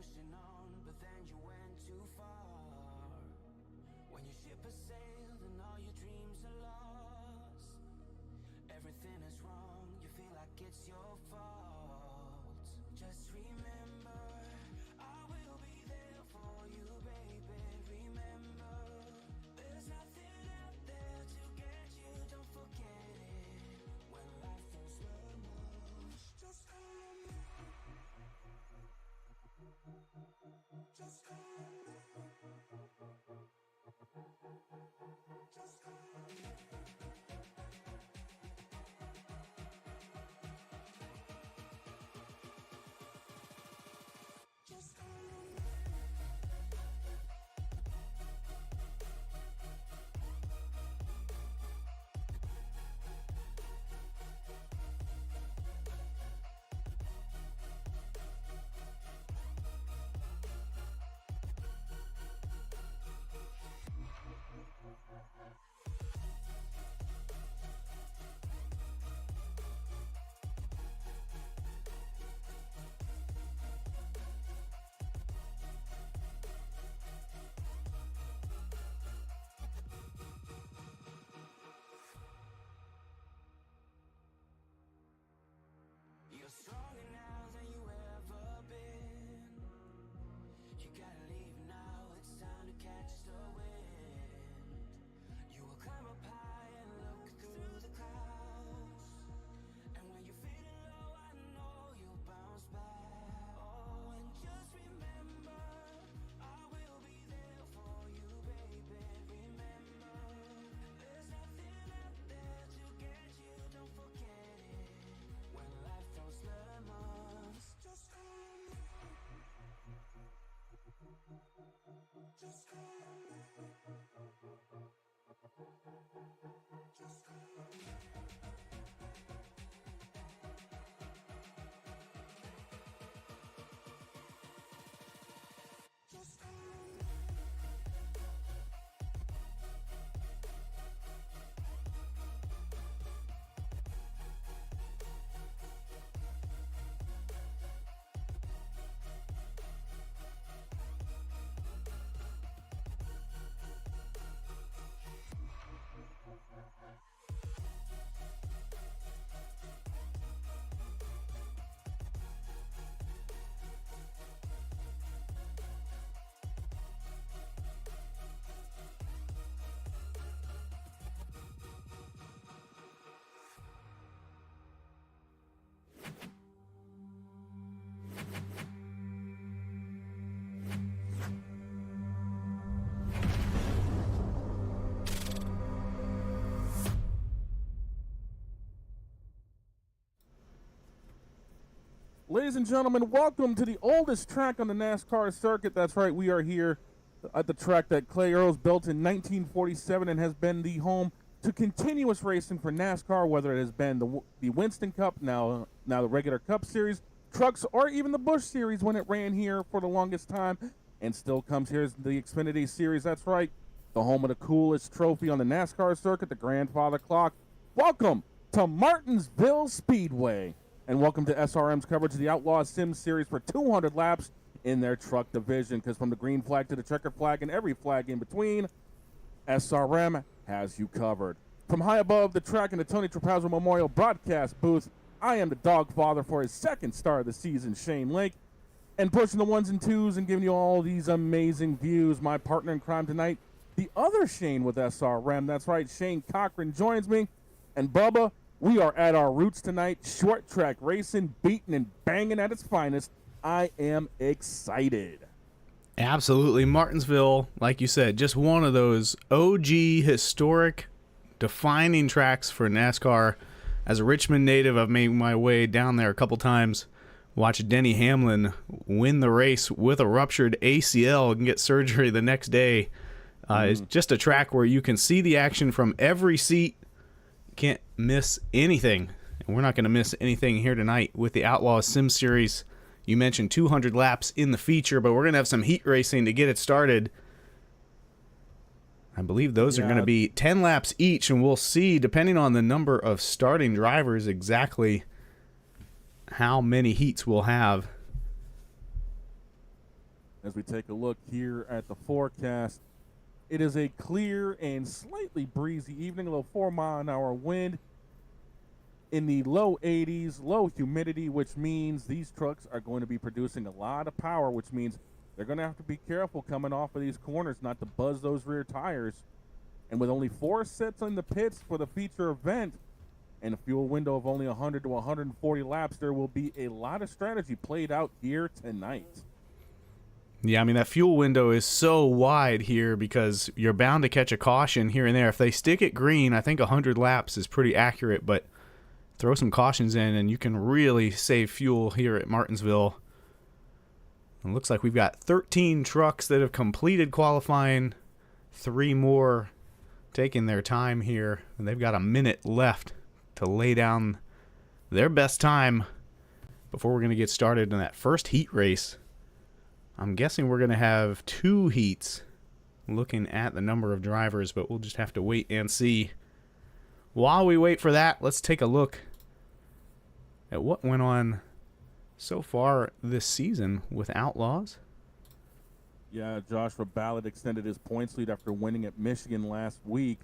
pushing on, but then you went too far. When your ship has sailed and all your dreams are lost, everything is wrong, you feel like it's your fault. Just remember, I will be there for you, baby. Remember, there's nothing out there to get you, don't forget it. When life throws lemons, just call on me. Just call on me. Just call on me. Just call on me. You're stronger now than you ever been. You gotta leave now, it's time to catch the wind. You will climb up high and look through the clouds. And when you're feeling low, I know you'll bounce back. Oh, and just remember, I will be there for you, baby. Remember, there's nothing out there to get you, don't forget it. When life throws lemons, just call on me. Just call on me. Just call on me. Just call on me. Ladies and gentlemen, welcome to the oldest track on the NASCAR circuit. That's right, we are here at the track that Clay Earls built in 1947 and has been the home to continuous racing for NASCAR, whether it has been the Winston Cup, now the regular Cup Series, trucks, or even the Busch Series when it ran here for the longest time, and still comes here as the Xfinity Series. That's right, the home of the coolest trophy on the NASCAR circuit, the Grandfather Clock. Welcome to Martinsville Speedway. And welcome to SRM's coverage of the Outlaw Sim Series for 200 laps in their truck division. Because from the green flag to the checker flag and every flag in between, SRM has you covered. From high above the track in the Tony Trapazzo Memorial broadcast booth, I am the dog father for his second star of the season, Shane Lake. And pushing the ones and twos and giving you all these amazing views, my partner in crime tonight, the other Shane with SRM. That's right, Shane Cochran joins me. And Bubba, we are at our roots tonight, short track racing, beating and banging at its finest. I am excited. Absolutely. Martinsville, like you said, just one of those OG historic defining tracks for NASCAR. As a Richmond native, I've made my way down there a couple times, watch Denny Hamlin win the race with a ruptured ACL and get surgery the next day. It's just a track where you can see the action from every seat. Can't miss anything, and we're not going to miss anything here tonight with the Outlaw Sim Series. You mentioned 200 laps in the feature, but we're going to have some heat racing to get it started. I believe those are going to be 10 laps each, and we'll see, depending on the number of starting drivers, exactly how many heats we'll have. As we take a look here at the forecast, it is a clear and slightly breezy evening, a little 4-mile-an-hour wind in the low 80s, low humidity, which means these trucks are going to be producing a lot of power, which means they're going to have to be careful coming off of these corners not to buzz those rear tires. And with only 4 sets in the pits for the feature event and a fuel window of only 100 to 140 laps, there will be a lot of strategy played out here tonight. Yeah, I mean, that fuel window is so wide here because you're bound to catch a caution here and there. If they stick it green, I think 100 laps is pretty accurate, but throw some cautions in and you can really save fuel here at Martinsville. It looks like we've got 13 trucks that have completed qualifying, 3 more taking their time here, and they've got a minute left to lay down their best time before we're going to get started in that first heat race. I'm guessing we're going to have 2 heats looking at the number of drivers, but we'll just have to wait and see. While we wait for that, let's take a look at what went on so far this season with Outlaws. Yeah, Joshua Ballard extended his points lead after winning at Michigan last week.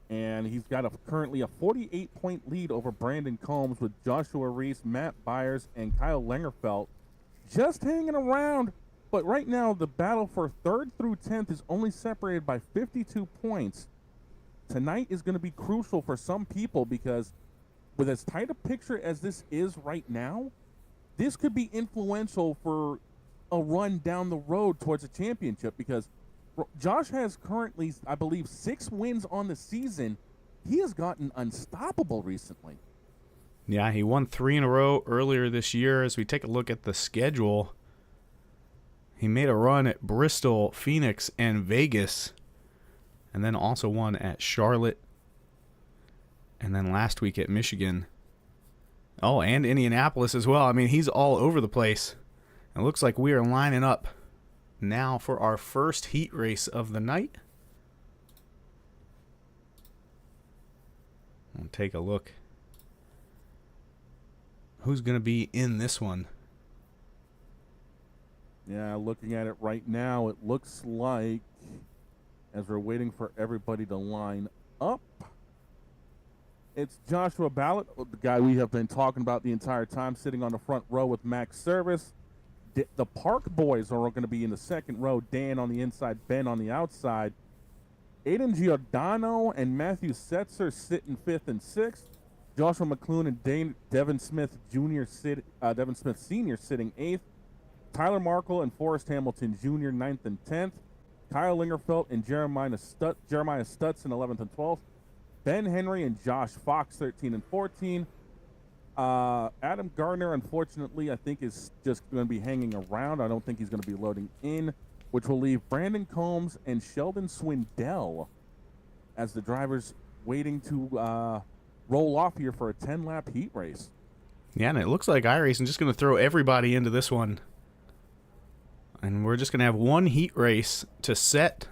And he's got currently a 48-point lead over Brandon Combs with Joshua Reese, Matt Byers, and Kyle Langerfeld just hanging around. But right now, the battle for 3rd through 10th is only separated by 52 points. Tonight is going to be crucial for some people because with as tight a picture as this is right now, this could be influential for a run down the road towards a championship because Josh has currently, I believe, 6 wins on the season. He has gotten unstoppable recently. Yeah, he won 3 in a row earlier this year. As we take a look at the schedule, he made a run at Bristol, Phoenix, and Vegas, and then also won at Charlotte, and then last week at Michigan. Oh, and Indianapolis as well. I mean, he's all over the place. It looks like we are lining up now for our first heat race of the night. We'll take a look. Who's going to be in this one? Yeah, looking at it right now, it looks like, as we're waiting for everybody to line up, it's Joshua Ballard, the guy we have been talking about the entire time, sitting on the front row with Max Service. The Park boys are going to be in the second row, Dan on the inside, Ben on the outside. Aiden Giordano and Matthew Setzer sitting 5th and 6th. Joshua McClune and Devin Smith Devin Smith Sr. sitting 8th. Tyler Markle and Forrest Hamilton Jr. 9th and 10th. Kyle Lingerfeld and Jeremiah Stutson 11th and 12th. Ben Henry and Josh Fox 13 and 14. Adam Gardner, unfortunately, I think is just going to be hanging around. I don't think he's going to be loading in, which will leave Brandon Combs and Sheldon Swindell as the drivers waiting to roll off here for a 10-lap heat race. Yeah, and it looks like iRacing just going to throw everybody into this one. And we're just going to have one heat race to set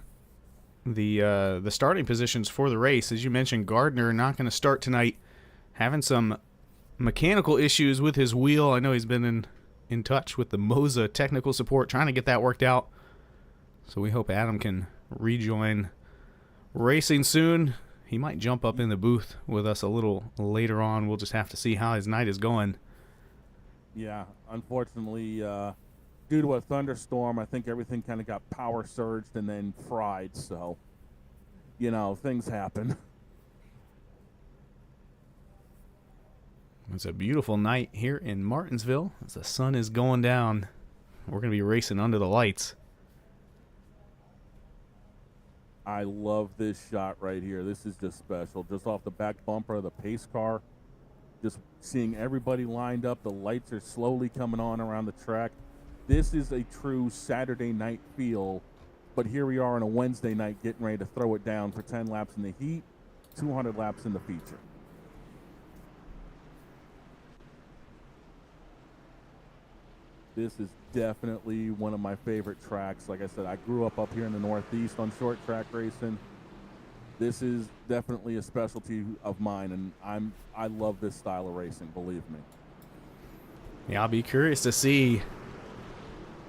the starting positions for the race. As you mentioned, Gardner not going to start tonight, having some mechanical issues with his wheel. I know he's been in touch with the Moza technical support, trying to get that worked out. So we hope Adam can rejoin racing soon. He might jump up in the booth with us a little later on. We'll just have to see how his night is going. Yeah, unfortunately, due to a thunderstorm, I think everything kind of got power surged and then fried. So, things happen. It's a beautiful night here in Martinsville as the sun is going down. We're going to be racing under the lights. I love this shot right here. This is just special. Just off the back bumper of the pace car. Just seeing everybody lined up. The lights are slowly coming on around the track. This is a true Saturday night feel. But here we are on a Wednesday night getting ready to throw it down for 10 laps in the heat, 200 laps in the feature. This is definitely one of my favorite tracks. Like I said, I grew up here in the Northeast on short track racing. This is definitely a specialty of mine, and I love this style of racing, believe me. Yeah, I'll be curious to see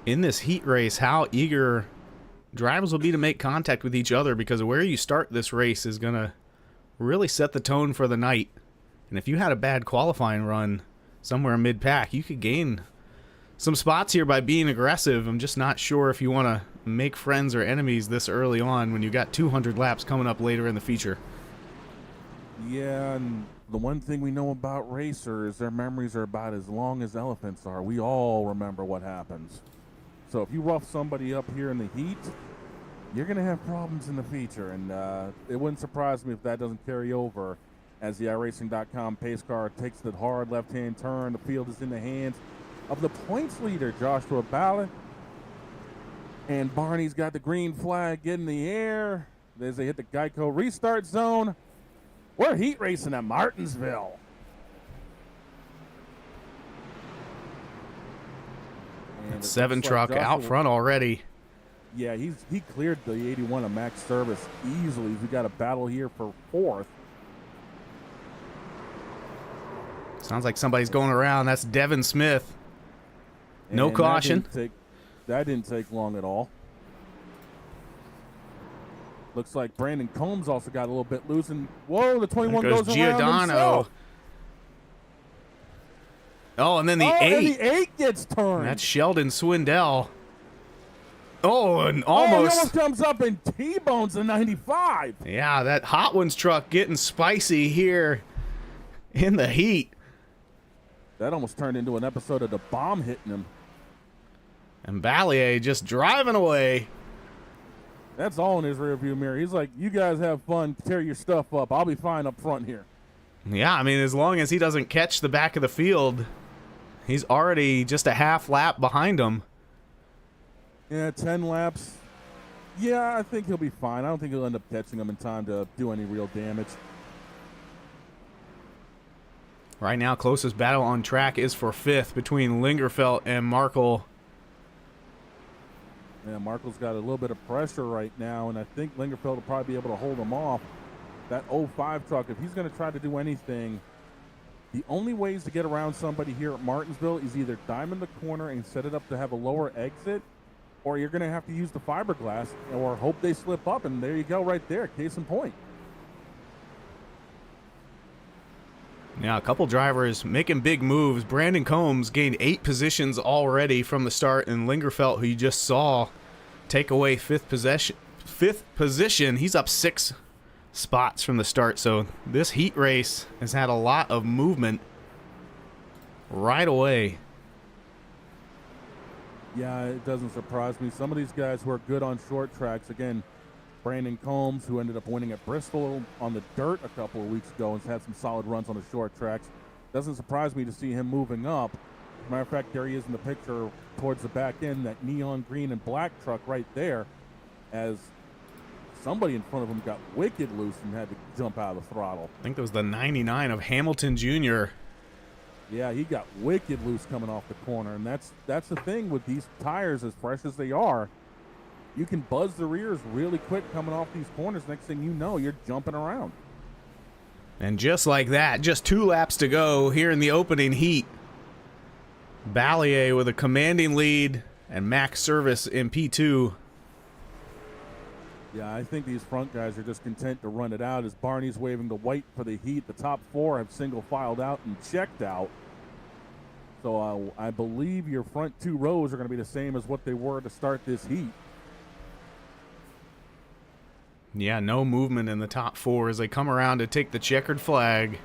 in this heat race how eager drivers will be to make contact with each other, because where you start this race is going to really set the tone for the night. And if you had a bad qualifying run somewhere mid-pack, you could gain some spots here by being aggressive. I'm just not sure if you want to make friends or enemies this early on when you got 200 laps coming up later in the feature. Yeah, and the one thing we know about racers, their memories are about as long as elephants are. We all remember what happens. So if you rough somebody up here in the heat, you're going to have problems in the feature. And it wouldn't surprise me if that doesn't carry over as the iRacing.com pace car takes the hard left-hand turn. The field is in the hands of the points leader, Joshua Ballard. And Barney's got the green flag in the air as they hit the Geico restart zone. We're heat racing at Martinsville. And Seven looks truck like out Joshua, front already. Yeah, he cleared the 81 of Max Service easily. We got a battle here for fourth. Sounds like somebody's going around. That's Devin Smith. No And caution. That didn't take long at all. Looks like Brandon Combs also got a little bit loose. And whoa, the 21 There goes around himself. Oh, and then the And 8. the 8 gets turned. That's Sheldon Swindell. Oh, and He almost. almost comes up and T-bones the 95. Yeah, that Hot Ones truck getting spicy here in the heat. That almost turned into an episode of The Bomb hitting him. And Ballier just driving away. That's all in his rearview mirror. He's like, you guys have fun, tear your stuff up. I'll be fine up front here. Yeah, I mean, as long as he doesn't catch the back of the field, he's already just a half lap behind him. Yeah, 10 laps. Yeah, I think he'll be fine. I don't think he'll end up catching him in time to do any real damage. Right now, closest battle on track is for 5th between Lingerfelt and Markle. Yeah, Markle's got a little bit of pressure right now, and I think Lingerfeld will probably be able to hold him off. That 05 truck, if he's going to try to do anything, the only ways to get around somebody here at Martinsville is either diamond the corner and set it up to have a lower exit, or you're going to have to use the fiberglass or hope they slip up, and there you go right there, case in point. Yeah, a couple drivers making big moves. Brandon Combs gained 8 positions already from the start, and Lingerfelt, who you just saw take away 5th position, he's up 6 spots from the start. So this heat race has had a lot of movement right away. Yeah, it doesn't surprise me. Some of these guys who are good on short tracks, again, Brandon Combs, who ended up winning at Bristol on the dirt a couple of weeks ago and has had some solid runs on the short tracks. Doesn't surprise me to see him moving up. As a matter of fact, there he is in the picture towards the back end, that neon green and black truck right there, as somebody in front of him got wicked loose and had to jump out of the throttle. I think that was the 99 of Hamilton Jr. Yeah, he got wicked loose coming off the corner, and that's the thing with these tires, as fresh as they are. You can buzz the rears really quick coming off these corners. Next thing you know, you're jumping around. And just like that, just 2 laps to go here in the opening heat. Ballier with a commanding lead and Max Service in P2. Yeah, I think these front guys are just content to run it out as Barney's waving the white for the heat. The top 4 have single filed out and checked out. So I believe your front 2 rows are going to be the same as what they were to start this heat. Yeah, no movement in the top 4 as they come around to take the checkered flag.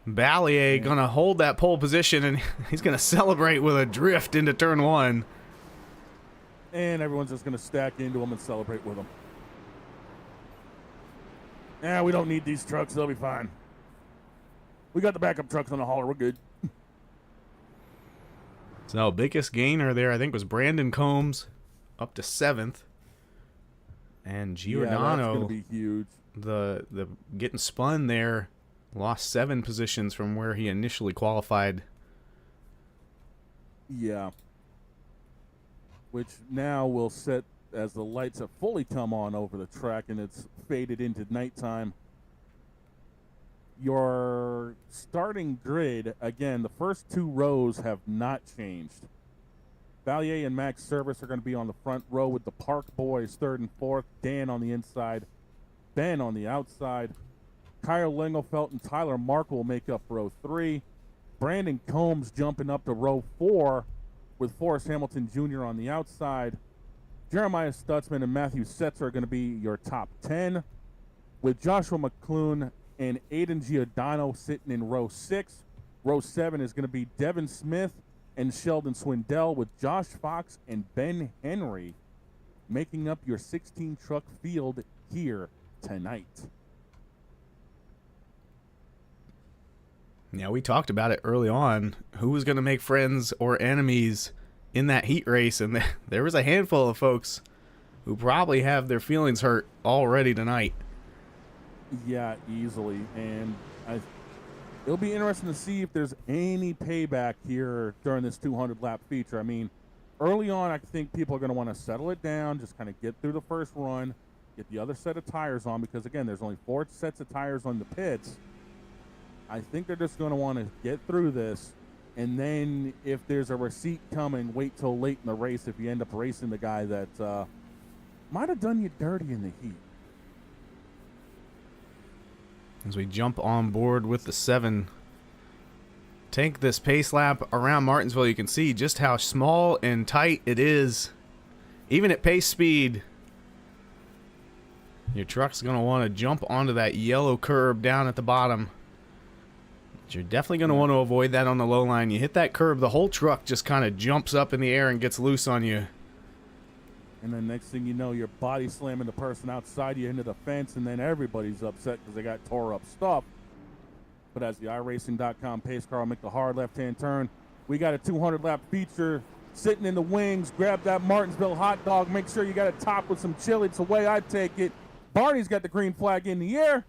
Ballier going to hold that pole position, and he's going to celebrate with a drift into turn 1. And everyone's just going to stack into him and celebrate with him. Yeah, we don't need these trucks. They'll be fine. We got the backup trucks on the hauler. We're good. So biggest gainer there, I think, was Brandon Combs, up to 7th. And Giordano, that's going to be huge. the getting spun there, lost 7 positions from where he initially qualified. Yeah. Which now will set as the lights have fully come on over the track and it's faded into nighttime. Your starting grid, again, the first 2 rows have not changed. Valier and Max Service are going to be on the front row with the Park Boys 3rd and 4th. Dan on the inside, Ben on the outside. Kyle Lingelfelt and Tyler Mark will make up row 3. Brandon Combs jumping up to row 4 with Forrest Hamilton Jr. on the outside. Jeremiah Stutzman and Matthew Setzer are going to be your top 10, with Joshua McClune and Aiden Giordano sitting in row 6. Row 7 is going to be Devin Smith and Sheldon Swindell, with Josh Fox and Ben Henry making up your 16-truck field here tonight. Yeah, we talked about it early on. Who was going to make friends or enemies in that heat race? And there was a handful of folks who probably have their feelings hurt already tonight. Yeah, easily. And it'll be interesting to see if there's any payback here during this 200-lap feature. I mean, early on, I think people are going to want to settle it down, just kind of get through the first run, get the other set of tires on, because, again, there's only 4 sets of tires on the pits. I think they're just going to want to get through this, and then if there's a receipt coming, wait till late in the race if you end up racing the guy that might have done you dirty in the heat. As we jump on board with the 7, take this pace lap around Martinsville, you can see just how small and tight it is. Even at pace speed, your truck's going to want to jump onto that yellow curb down at the bottom. But you're definitely going to want to avoid that on the low line. You hit that curb, the whole truck just kind of jumps up in the air and gets loose on you. And then next thing you know, you're body slamming the person outside you into the fence, and then everybody's upset because they got tore up stuff. But as the iRacing.com pace car will make the hard left-hand turn, we got a 200-lap feature sitting in the wings. Grab that Martinsville hot dog. Make sure you got it topped with some chili. It's the way I take it. Barney's got the green flag in the air.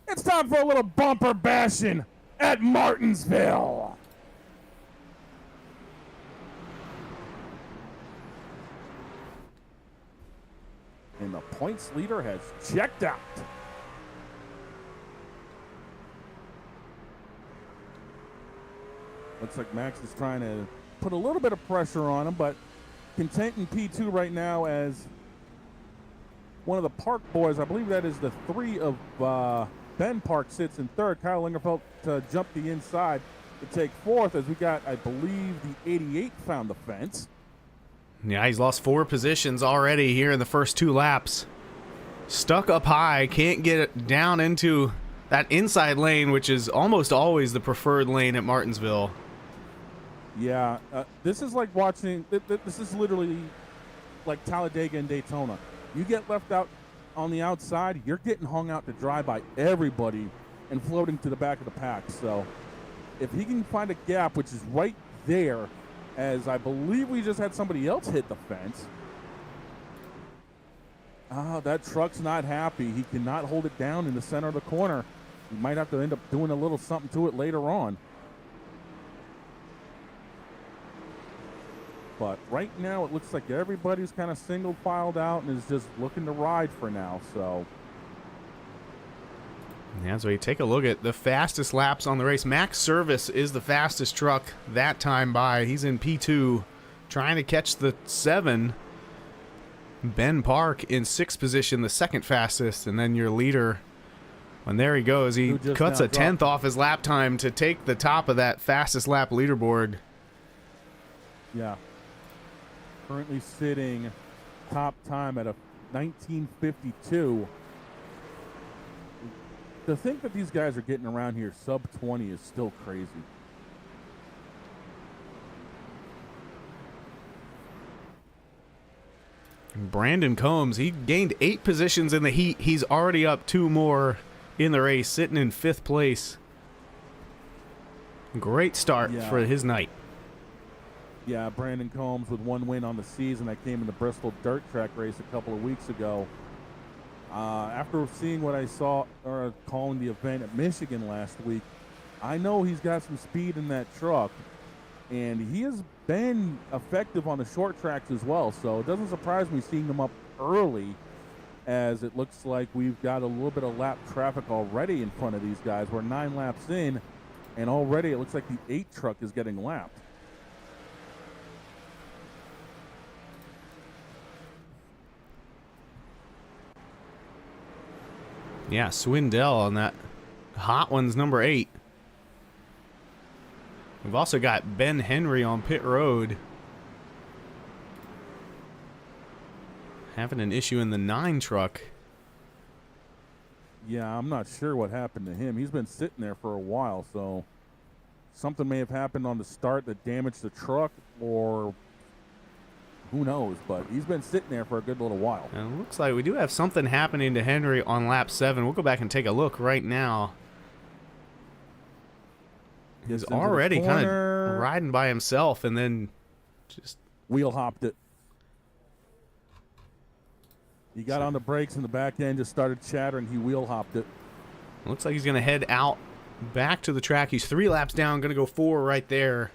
It's time for a little bumper bashing at Martinsville. And the points leader has checked out. Looks like Max is trying to put a little bit of pressure on him, but content in P2 right now as one of the Park boys. I believe that is the 3 of Ben Park sits in 3rd. Kyle Lingerfeld jumped the inside to take 4th as we got, I believe, the 88 found the fence. Yeah, he's lost 4 positions already here in the first 2 laps. Stuck up high, can't get it down into that inside lane, which is almost always the preferred lane at Martinsville. Yeah, this is like watching, this is literally like Talladega and Daytona. You get left out on the outside, you're getting hung out to dry by everybody and floating to the back of the pack. So if he can find a gap, which is right there, as I believe we just had somebody else hit the fence. That truck's not happy. He cannot hold it down in the center of the corner. He might have to end up doing a little something to it later on. But right now it looks like everybody's kind of single filed out and is just looking to ride for now. So yeah, so you take a look at the fastest laps on the race. Max Service is the fastest truck that time by. He's in P2 trying to catch the 7. Ben Park in 6th position, the 2nd fastest, and then your leader. And there he goes. He cuts a 10th off his lap time to take the top of that fastest lap leaderboard. Yeah. Currently sitting top time at a 19:52. To think that these guys are getting around here sub 20 is still crazy. Brandon Combs, he gained 8 positions in the heat. He's already up 2 more in the race, sitting in 5th place. Great start for his night. Yeah, Brandon Combs with 1 win on the season. That came in the Bristol dirt track race a couple of weeks ago. After seeing what I saw, or calling the event at Michigan last week, I know he's got some speed in that truck, and he has been effective on the short tracks as well. So it doesn't surprise me seeing him up early, as it looks like we've got a little bit of lap traffic already in front of these guys. We're 9 laps in, and already it looks like the 8 truck is getting lapped. Yeah, Swindell on that hot one's number 8. We've also got Ben Henry on pit road. Having an issue in the 9 truck. Yeah, I'm not sure what happened to him. He's been sitting there for a while, so something may have happened on the start that damaged the truck, or who knows, but he's been sitting there for a good little while. And it looks like we do have something happening to Henry on lap 7. We'll go back and take a look right now. He's already kind of riding by himself and then just wheel hopped it. He got on the brakes and the back end just started chattering. He wheel hopped it. Looks like he's going to head out back to the track. He's 3 laps down, going to go 4 right there.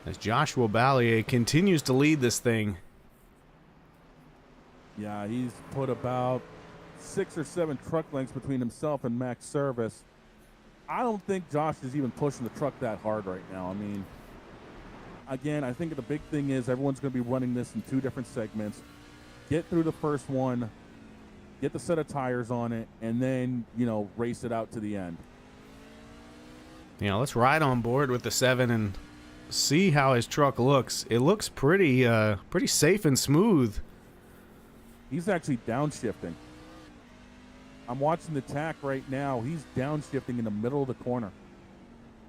As Joshua Ballier continues to lead this thing. Yeah, he's put about 6 or 7 truck lengths between himself and Max Service. I don't think Josh is even pushing the truck that hard right now. I mean, again, I think the big thing is everyone's going to be running this in 2 different segments. Get through the first one, get the set of tires on it, and then, you know, race it out to the end. You know, let's ride on board with the 7 and see how his truck looks. It looks pretty safe and smooth. He's actually downshifting. I'm watching the tack right now. He's downshifting in the middle of the corner.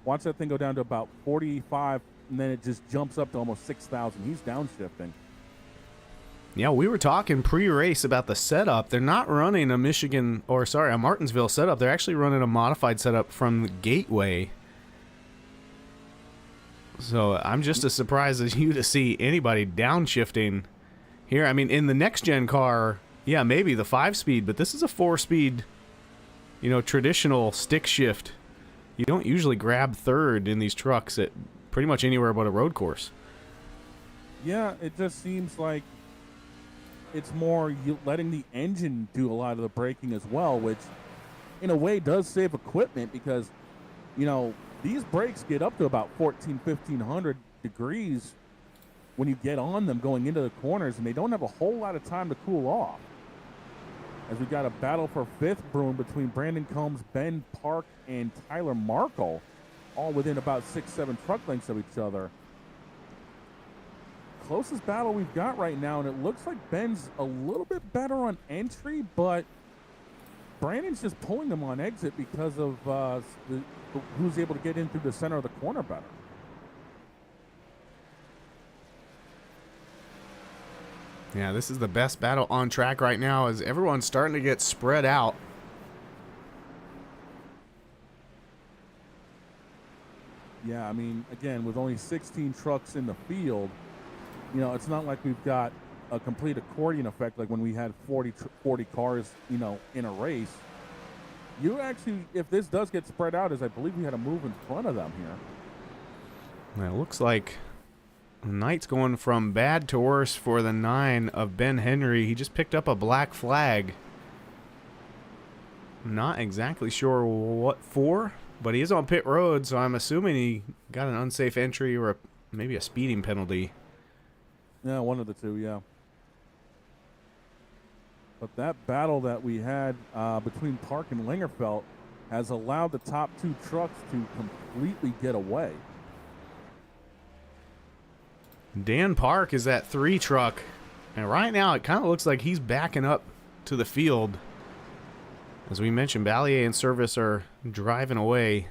Watch that thing go down to about 45, and then it just jumps up to almost 6,000. He's downshifting. Yeah, we were talking pre-race about the setup. They're not running a Martinsville setup. They're actually running a modified setup from the Gateway. So I'm just as surprised as you to see anybody downshifting here. I mean, in the next-gen car, yeah, maybe the 5-speed, but this is a 4-speed, you know, traditional stick shift. You don't usually grab third in these trucks at pretty much anywhere but a road course. Yeah, it just seems like it's more you letting the engine do a lot of the braking as well, which in a way does save equipment because, you know, these brakes get up to about 1,500 degrees when you get on them going into the corners, and they don't have a whole lot of time to cool off. As we got a battle for 5th brewing between Brandon Combs, Ben Park, and Tyler Markle, all within about 6-7 truck lengths of each other. Closest battle we've got right now, and it looks like Ben's a little bit better on entry, but Brandon's just pulling them on exit because of who's able to get in through the center of the corner better. Yeah, this is the best battle on track right now as everyone's starting to get spread out. Yeah, I mean, again, with only 16 trucks in the field, you know, it's not like we've got a complete accordion effect like when we had 40 cars, you know, in a race. You actually, if this does get spread out, as I believe we had a move in front of them here. It looks like Knight's going from bad to worse for the 9 of Ben Henry. He just picked up a black flag. Not exactly sure what for, but he is on pit road, so I'm assuming he got an unsafe entry or maybe a speeding penalty. Yeah, one of the two, yeah. But that battle that we had between Park and Lingerfeld has allowed the top 2 trucks to completely get away. Dan Park is that 3 truck, and right now it kind of looks like he's backing up to the field. As we mentioned, Ballier and Service are driving away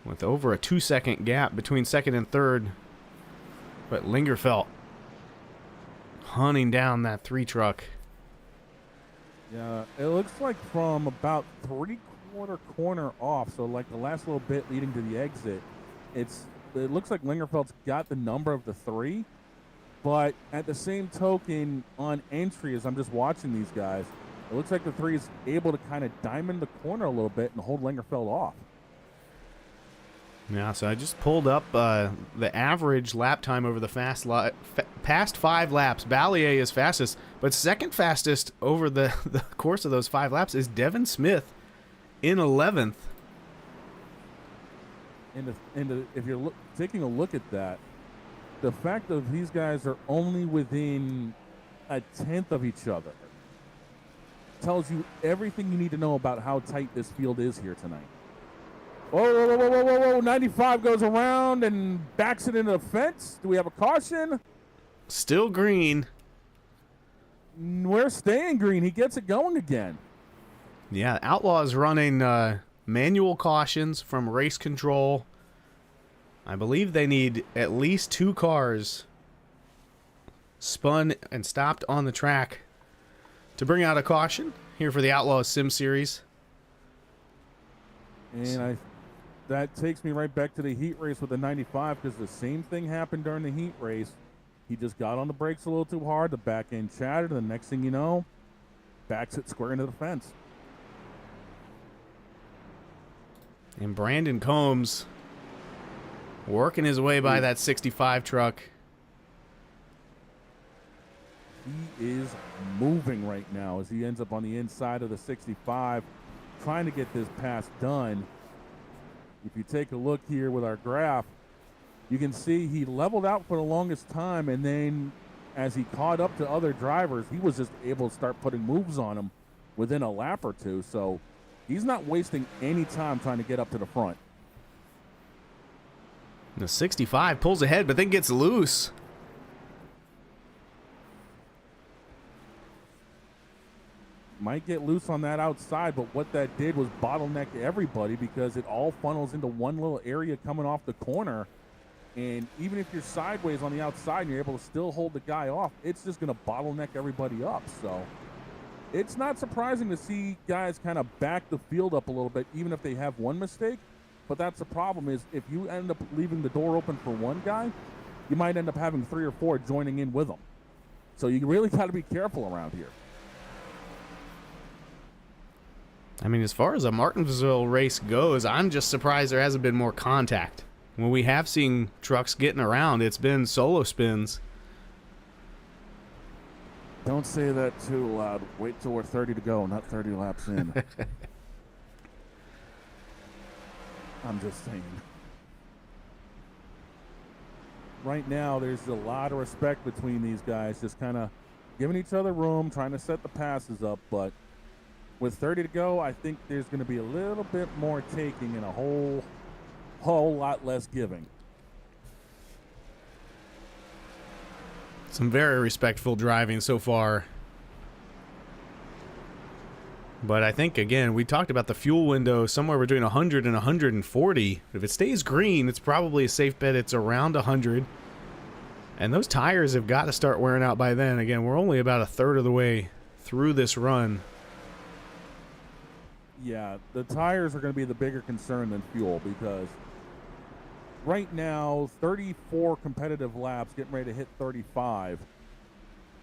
with over a 2-second gap between 2nd and 3rd. But Lingerfeld hunting down that 3 truck. Yeah, it looks like from about 3/4 corner off, so like the last little bit leading to the exit, it looks like Lingerfeld's got the number of the 3, but at the same token, on entry, as I'm just watching these guys, it looks like the 3 is able to kind of diamond the corner a little bit and hold Lingerfeld off. Yeah, so I just pulled up the average lap time over the past 5 laps. Ballier is fastest, but second fastest over the course of those 5 laps is Devin Smith in 11th. And if you're taking a look at that, the fact that these guys are only within a 1/10 of each other tells you everything you need to know about how tight this field is here tonight. Whoa, whoa, whoa, whoa, whoa, whoa. 95 goes around and backs it into the fence. Do we have a caution? Still green. We're staying green. He gets it going again. Yeah, Outlaw is running manual cautions from race control. I believe they need at least 2 cars spun and stopped on the track to bring out a caution here for the Outlaw Sim Series. And that takes me right back to the heat race with the 95, because the same thing happened during the heat race. He just got on the brakes a little too hard. The back end shattered. And the next thing you know, backs it square into the fence. And Brandon Combs working his way by that 65 truck. He is moving right now as he ends up on the inside of the 65, trying to get this pass done. If you take a look here with our graph, you can see he leveled out for the longest time, and then as he caught up to other drivers, he was just able to start putting moves on them within a lap or two. So he's not wasting any time trying to get up to the front. The 65 pulls ahead, but then gets loose. Might get loose on that outside, but what that did was bottleneck everybody, because it all funnels into one little area coming off the corner. And even if you're sideways on the outside and you're able to still hold the guy off, it's just going to bottleneck everybody up. So it's not surprising to see guys kind of back the field up a little bit, even if they have one mistake. But that's the problem, is if you end up leaving the door open for one guy, you might end up having 3 or 4 joining in with them. So you really got to be careful around here. I mean, as far as a Martinsville race goes, I'm just surprised there hasn't been more contact. When we have seen trucks getting around, it's been solo spins. Don't say that too loud. Wait till we're 30 to go, not 30 laps in. I'm just saying. Right now, there's a lot of respect between these guys, just kind of giving each other room, trying to set the passes up. But with 30 to go, I think there's going to be a little bit more taking and a whole lot less giving. Some very respectful driving so far. But I think, again, we talked about the fuel window somewhere between 100 and 140. If it stays green, it's probably a safe bet it's around 100. And those tires have got to start wearing out by then. Again, we're only about a third of the way through this run. Yeah, the tires are going to be the bigger concern than fuel, because right now, 34 competitive laps, getting ready to hit 35.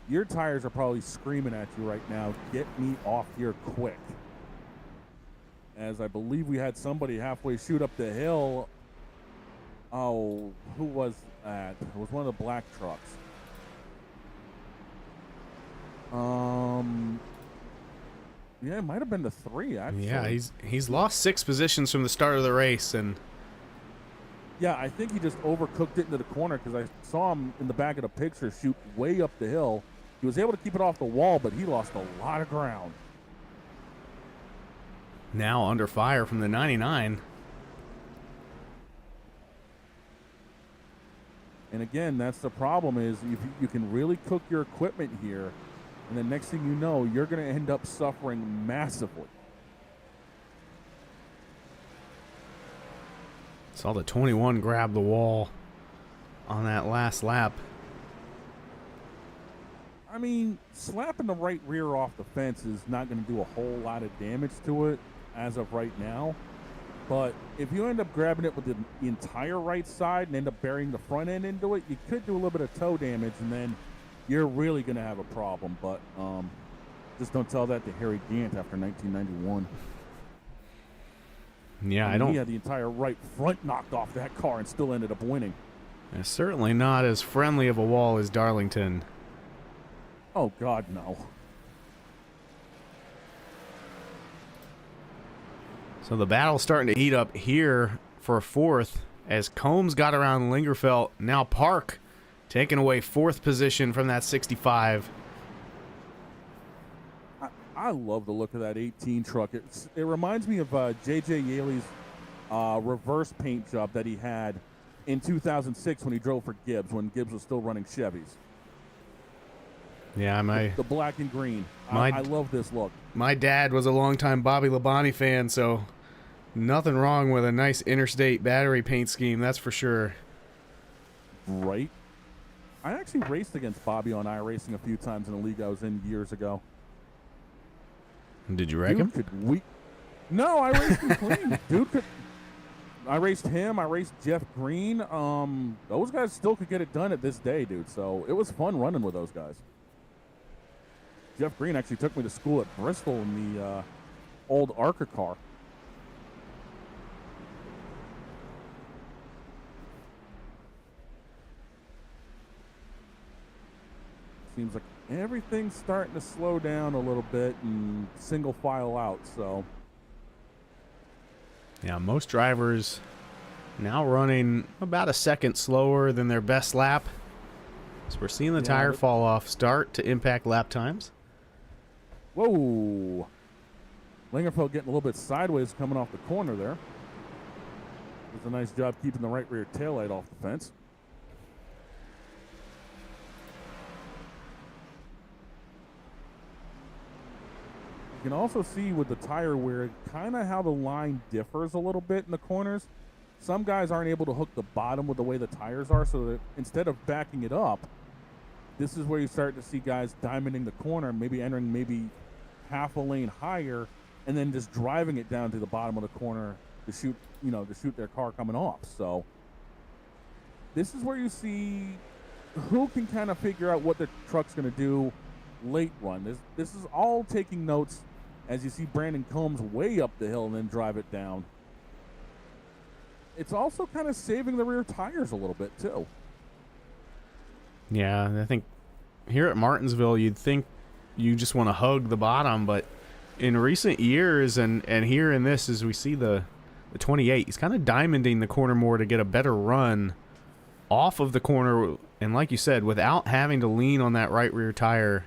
Your tires are probably screaming at you right now, get me off here quick. As I believe we had somebody halfway shoot up the hill. Oh, who was that? It was one of the black trucks. Yeah, it might have been the 3, actually. Yeah, he's lost 6 positions from the start of the race, and yeah, I think he just overcooked it into the corner, because I saw him in the back of the picture shoot way up the hill. He was able to keep it off the wall, but he lost a lot of ground. now under fire from the 99. And again, that's the problem, is if you can really cook your equipment here, and the next thing you know, you're going to end up suffering massively. Saw the 21 grab the wall on that last lap. I mean, slapping the right rear off the fence is not going to do a whole lot of damage to it as of right now. But if you end up grabbing it with the entire right side and end up burying the front end into it, you could do a little bit of toe damage, and then you're really going to have a problem. But just don't tell that to Harry Gant after 1991. Yeah, I mean, he had the entire right front knocked off that car and still ended up winning. It's certainly not as friendly of a wall as Darlington. Oh, God, no. So the battle's starting to heat up here for fourth as Combs got around Lingerfelt. Now Park taking away fourth position from that 65. I love the look of that 18 truck. It reminds me of J.J. Yaley's reverse paint job that he had in 2006 when he drove for Gibbs, when Gibbs was still running Chevys. Yeah, the black and green. I love this look. My dad was a longtime Bobby Labonte fan, so nothing wrong with a nice interstate battery paint scheme, that's for sure. Right. I actually raced against Bobby on iRacing a few times in a league I was in years ago. Did you wreck him? No, I raced him clean. I raced him. I raced Jeff Green. Those guys still could get it done at this day, dude. So it was fun running with those guys. Jeff Green actually took me to school at Bristol in the old ARCA car. Seems like everything's starting to slow down a little bit and single file out, so. Yeah, most drivers now running about a second slower than their best lap. So we're seeing the tire fall off start to impact lap times. Whoa. Lingerfeld getting a little bit sideways coming off the corner there. Does a nice job keeping the right rear taillight off the fence. You can also see with the tire wear kind of how the line differs a little bit in the corners. Some guys aren't able to hook the bottom with the way the tires are, so that instead of backing it up, this is where you start to see guys diamonding the corner, maybe entering half a lane higher, and then just driving it down to the bottom of the corner to shoot their car coming off. So this is where you see who can kind of figure out what the truck's going to do late run. This is all taking notes as you see Brandon Combs way up the hill and then drive it down. It's also kind of saving the rear tires a little bit too. Yeah, I think here at Martinsville, you'd think you just want to hug the bottom, but in recent years and here in this, as we see the 28, he's kind of diamonding the corner more to get a better run off of the corner, and like you said, without having to lean on that right rear tire.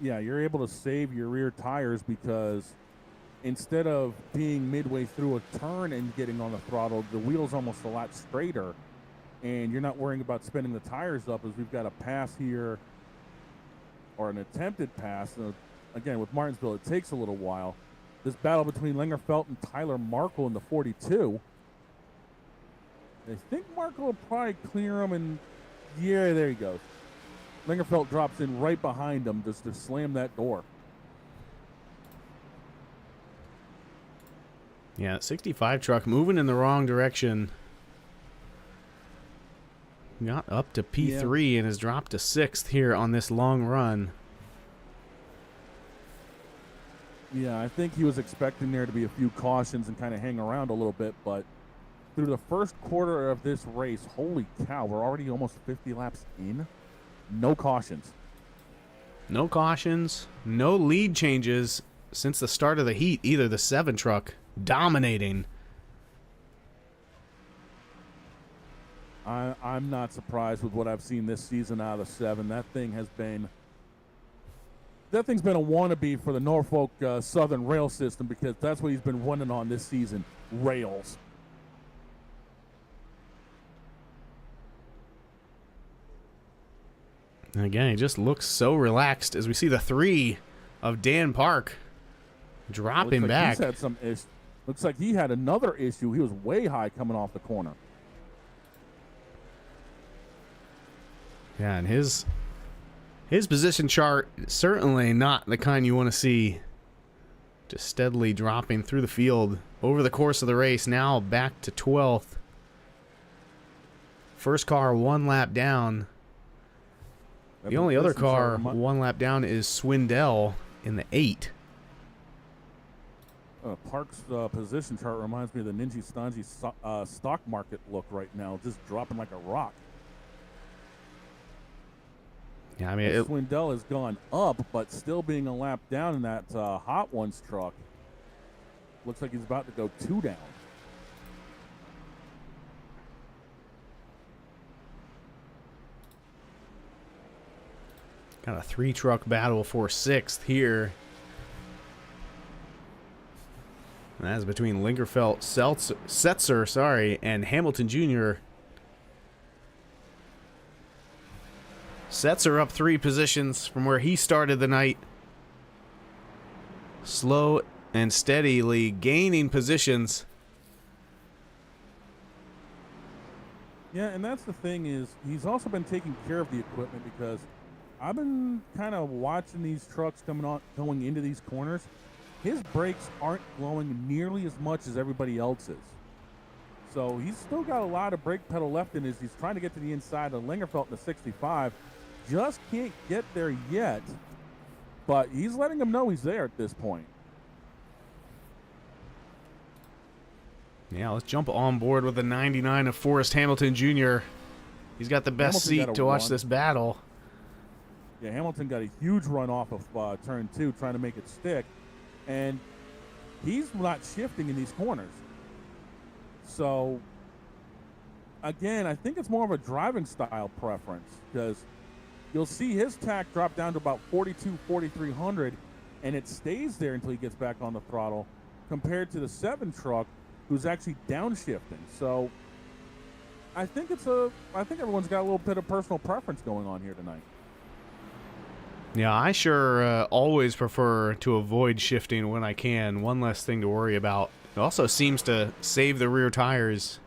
Yeah, you're able to save your rear tires because instead of being midway through a turn and getting on the throttle, the wheel's almost a lot straighter, and you're not worrying about spinning the tires up as we've got a pass here, or an attempted pass. Again, with Martinsville, it takes a little while. This battle between Lingerfeld and Tyler Markle in the 42. I think Markle will probably clear him, and yeah, there he goes. Lingerfeld drops in right behind him just to slam that door. Yeah, 65 truck moving in the wrong direction. Got up to P3 and has dropped to 6th here on this long run. Yeah, I think he was expecting there to be a few cautions and kind of hang around a little bit, but through the first quarter of this race, holy cow, we're already almost 50 laps in. No cautions. No cautions, no lead changes since the start of the heat, either. The 7 truck dominating. I'm not surprised with what I've seen this season out of the 7. That thing's been a wannabe for the Norfolk Southern rail system, because that's what he's been running on this season, rails. And again, he just looks so relaxed as we see the 3 of Dan Park dropping back. He's had some looks like he had another issue. He was way high coming off the corner. Yeah, and his position chart is certainly not the kind you want to see. Just steadily dropping through the field over the course of the race. Now back to 12th. First car 1 lap down. The only other car 1 lap down is Swindell in the 8. Park's position chart reminds me of the Ninja Stanji stock market look right now, just dropping like a rock. Yeah, I mean, Swindell has gone up, but still being a lap down in that Hot Ones truck. Looks like he's about to go 2 down. Got a 3-truck battle for 6th here. And that is between Lingerfelt, Setzer, and Hamilton Jr. Setzer up 3 positions from where he started the night. Slow and steadily gaining positions. Yeah, and that's the thing is he's also been taking care of the equipment because I've been kind of watching these trucks going into these corners. His brakes aren't glowing nearly as much as everybody else's. So he's still got a lot of brake pedal left in as he's trying to get to the inside of Lingerfelt in the 65. Just can't get there yet, but he's letting him know he's there at this point. Yeah, let's jump on board with the 99 of Forrest Hamilton Jr. He's got the best seat to watch this battle. Yeah, Hamilton got a huge run off of turn 2 trying to make it stick, and he's not shifting in these corners. So, again, I think it's more of a driving style preference because you'll see his tack drop down to about 42, 4,300, and it stays there until he gets back on the throttle, compared to the 7 truck, who's actually downshifting. So I think everyone's got a little bit of personal preference going on here tonight. Yeah, I sure always prefer to avoid shifting when I can. One less thing to worry about. It also seems to save the rear tires.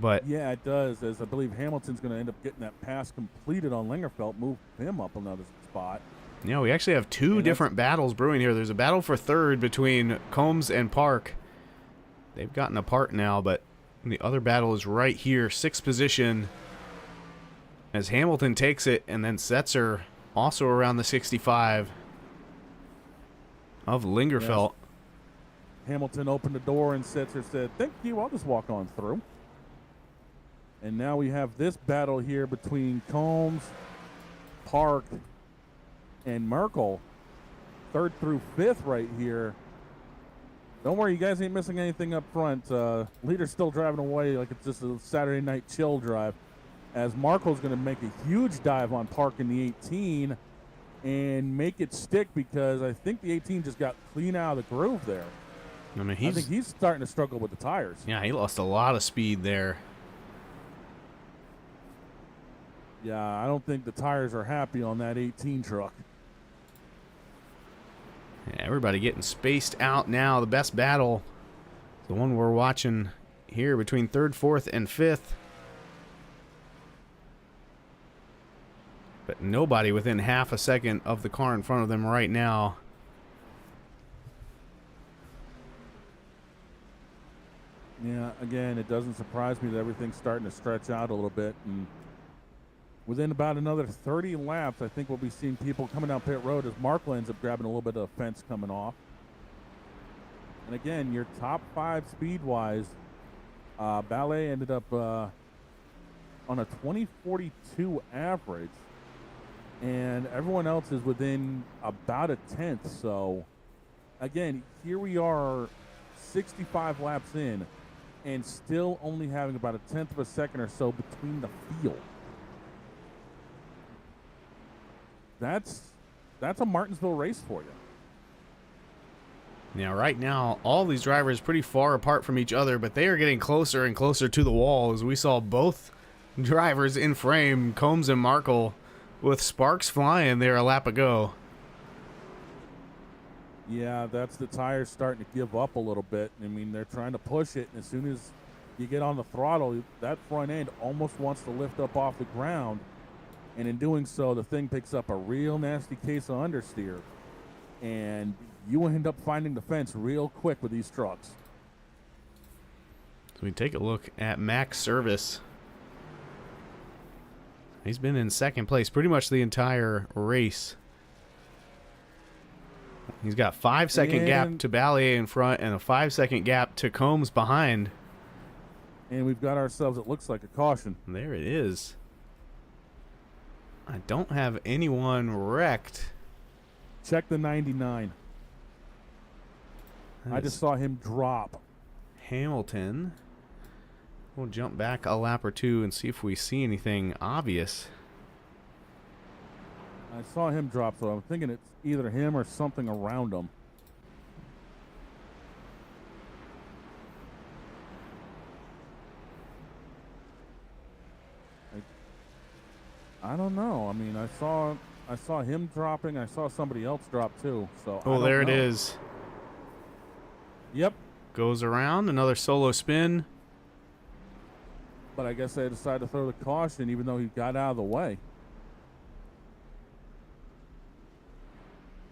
But yeah, it does, as I believe Hamilton's going to end up getting that pass completed on Lingerfelt, move him up another spot. Yeah, we actually have 2 different battles brewing here. There's a battle for 3rd between Combs and Park. They've gotten apart now, but the other battle is right here, 6th position, as Hamilton takes it, and then Setzer also around the 65 of Lingerfelt. Yes. Hamilton opened the door, and Setzer said, "Thank you, I'll just walk on through." And now we have this battle here between Combs, Park, and Merkel, 3rd through 5th right here. Don't worry, you guys ain't missing anything up front. Leader's still driving away like it's just a Saturday night chill drive, as Markel's going to make a huge dive on Park in the 18 and make it stick because I think the 18 just got clean out of the groove there. I mean, I think he's starting to struggle with the tires. Yeah, he lost a lot of speed there. Yeah, I don't think the tires are happy on that 18 truck. Yeah, everybody getting spaced out now. The best battle, the one we're watching here between 3rd, 4th, and 5th. But nobody within half a second of the car in front of them right now. Yeah, again, it doesn't surprise me that everything's starting to stretch out a little bit. And within about another 30 laps, I think we'll be seeing people coming down pit road as Markle ends up grabbing a little bit of fence coming off. And again, your top 5 speed-wise, Ballet ended up on a 2042 average, and everyone else is within about a tenth. So, again, here we are 65 laps in, and still only having about a tenth of a second or so between the field. That's a Martinsville race for you. Now, right now, all these drivers pretty far apart from each other, but they are getting closer and closer to the wall as we saw both drivers in frame, Combs and Markle, with sparks flying there a lap ago. Yeah, that's the tires starting to give up a little bit. I mean, they're trying to push it, and as soon as you get on the throttle, that front end almost wants to lift up off the ground. And in doing so, the thing picks up a real nasty case of understeer. And you end up finding the fence real quick with these trucks. So we take a look at Max Service. He's been in 2nd place pretty much the entire race. He's got 5-second gap to Ballier in front and a 5-second gap to Combs behind. And we've got ourselves, it looks like, a caution. There it is. I don't have anyone wrecked. Check the 99. I just saw him drop. Hamilton. We'll jump back a lap or two and see if we see anything obvious. I saw him drop, so I'm thinking it's either him or something around him. I don't know. I mean, I saw him dropping. I saw somebody else drop too. So Oh, there it is. Yep. Goes around, another solo spin. But I guess they decided to throw the caution, even though he got out of the way.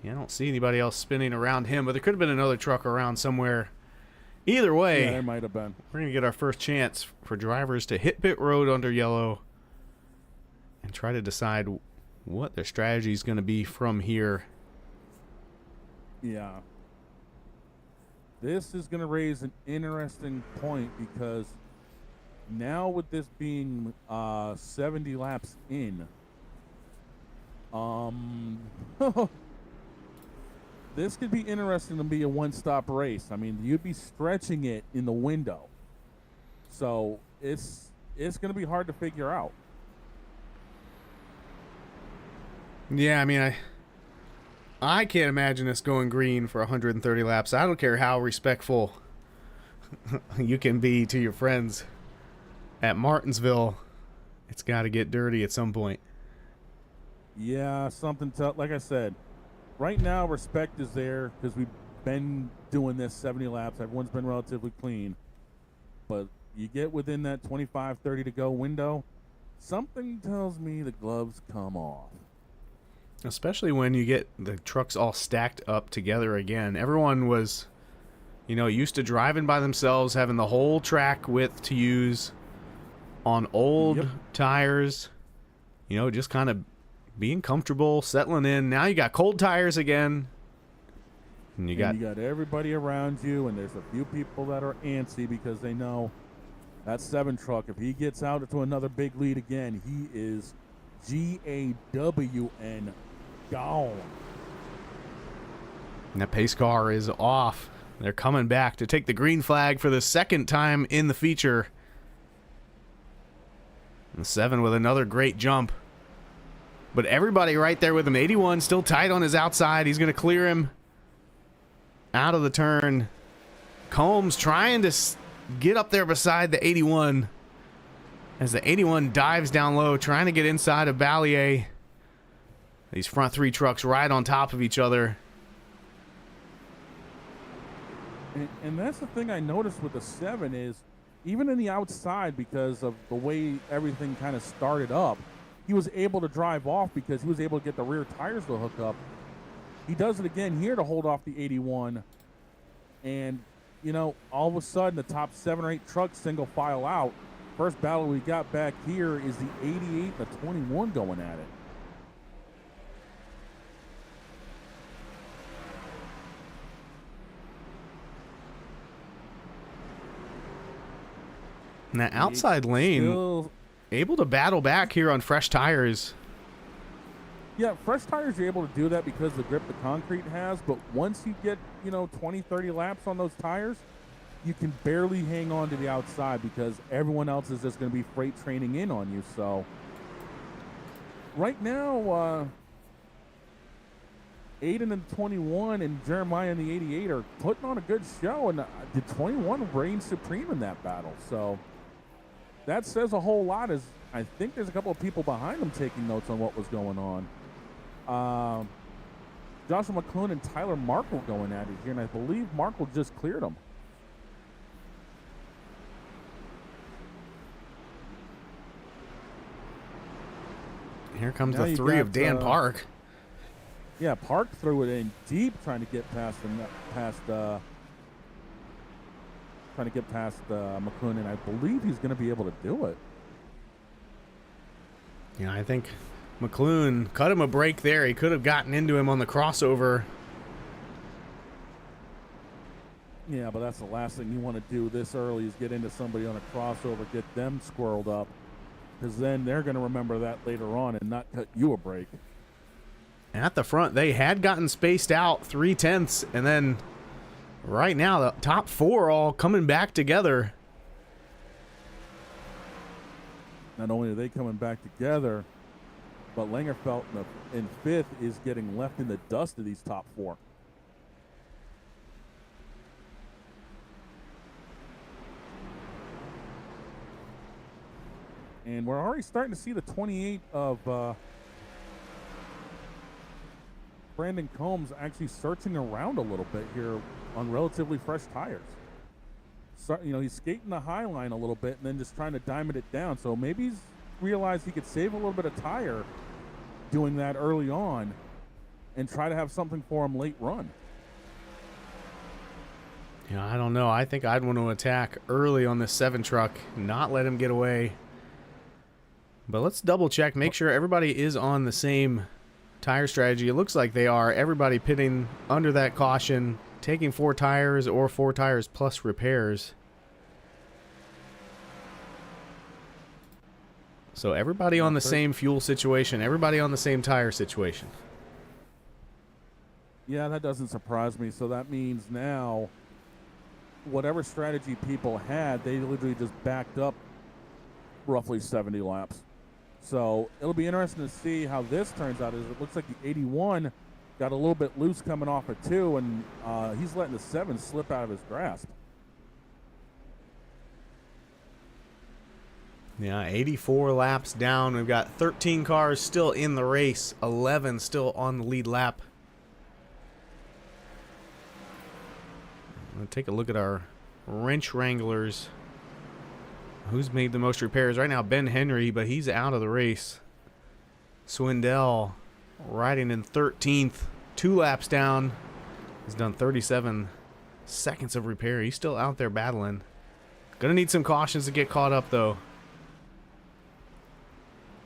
Yeah, I don't see anybody else spinning around him, but there could have been another truck around somewhere. Either way, yeah, there might have been. We're going to get our first chance for drivers to hit pit road under yellow and try to decide what their strategy is going to be from here. Yeah. This is going to raise an interesting point because now with this being 70 laps in, this could be interesting to be a one-stop race. I mean, you'd be stretching it in the window. So it's going to be hard to figure out. Yeah, I mean, I can't imagine us going green for 130 laps. I don't care how respectful you can be to your friends at Martinsville. It's got to get dirty at some point. Yeah, like I said, right now respect is there because we've been doing this 70 laps. Everyone's been relatively clean. But you get within that 25, 30 to go window, something tells me the gloves come off. Especially when you get the trucks all stacked up together again. Everyone was, used to driving by themselves, having the whole track width to use on old tires. Just kind of being comfortable, settling in. Now you got cold tires again. And you got everybody around you, and there's a few people that are antsy because they know that 7 truck, if he gets out into another big lead again, he is GAWN gone. And that pace car is off. They're coming back to take the green flag for the second time in the feature. And 7 with another great jump. But everybody right there with him. 81 still tight on his outside. He's going to clear him out of the turn. Combs trying to get up there beside the 81 as the 81 dives down low, trying to get inside of Ballier. These front 3 trucks right on top of each other. And that's the thing I noticed with the 7 is even in the outside, because of the way everything kind of started up, he was able to drive off because he was able to get the rear tires to hook up. He does it again here to hold off the 81. And, all of a sudden the top 7 or 8 trucks single file out. First battle we got back here is the 88 and the 21 going at it. And that outside lane, able to battle back here on fresh tires. Yeah, fresh tires, you're able to do that because of the grip the concrete has. But once you get, 20, 30 laps on those tires, you can barely hang on to the outside because everyone else is just going to be freight training in on you. So right now, Aiden and 21 and Jeremiah and the 88 are putting on a good show. And the 21 reigned supreme in that battle. So that says a whole lot. As I think there's a couple of people behind them taking notes on what was going on. Joshua McClune and Tyler Markle going at it here, and I believe Markle just cleared them. Here comes the 3 of Dan Park. Yeah, Park threw it in deep, trying to get past McClune, and I believe he's going to be able to do it. Yeah, I think McClune cut him a break there. He could have gotten into him on the crossover. Yeah, but that's the last thing you want to do this early is get into somebody on a crossover, get them squirreled up, because then they're going to remember that later on and not cut you a break. At the front, they had gotten spaced out 3/10, and then right now the top 4 all coming back together. Not only are they coming back together, But Langerfeld in fifth is getting left in the dust of these top four. And we're already starting to see the 28 of Brandon Combs actually searching around a little bit here on relatively fresh tires. So, you know, he's skating the high line a little bit and then just trying to diamond it down. So maybe he's realized he could save a little bit of tire doing that early on and try to have something for him late run. Yeah, I don't know. I think I'd want to attack early on this 7 truck, not let him get away. But let's double check, make sure everybody is on the same tire strategy. It looks like they are. Everybody pitting under that caution, taking 4 tires or 4 tires plus repairs. So everybody on the same fuel situation, everybody on the same tire situation. Yeah, that doesn't surprise me. So that means now whatever strategy people had, they literally just backed up roughly 70 laps. So it'll be interesting to see how this turns out. It looks like the 81 got a little bit loose coming off of 2, and he's letting the 7 slip out of his grasp. Yeah, 84 laps down. We've got 13 cars still in the race, 11 still on the lead lap. I'm going to take a look at our wrench wranglers. Who's made the most repairs? Right now, Ben Henry, but he's out of the race. Swindell riding in 13th, 2 laps down. He's done 37 seconds of repair. He's still out there battling. Gonna need some cautions to get caught up, though.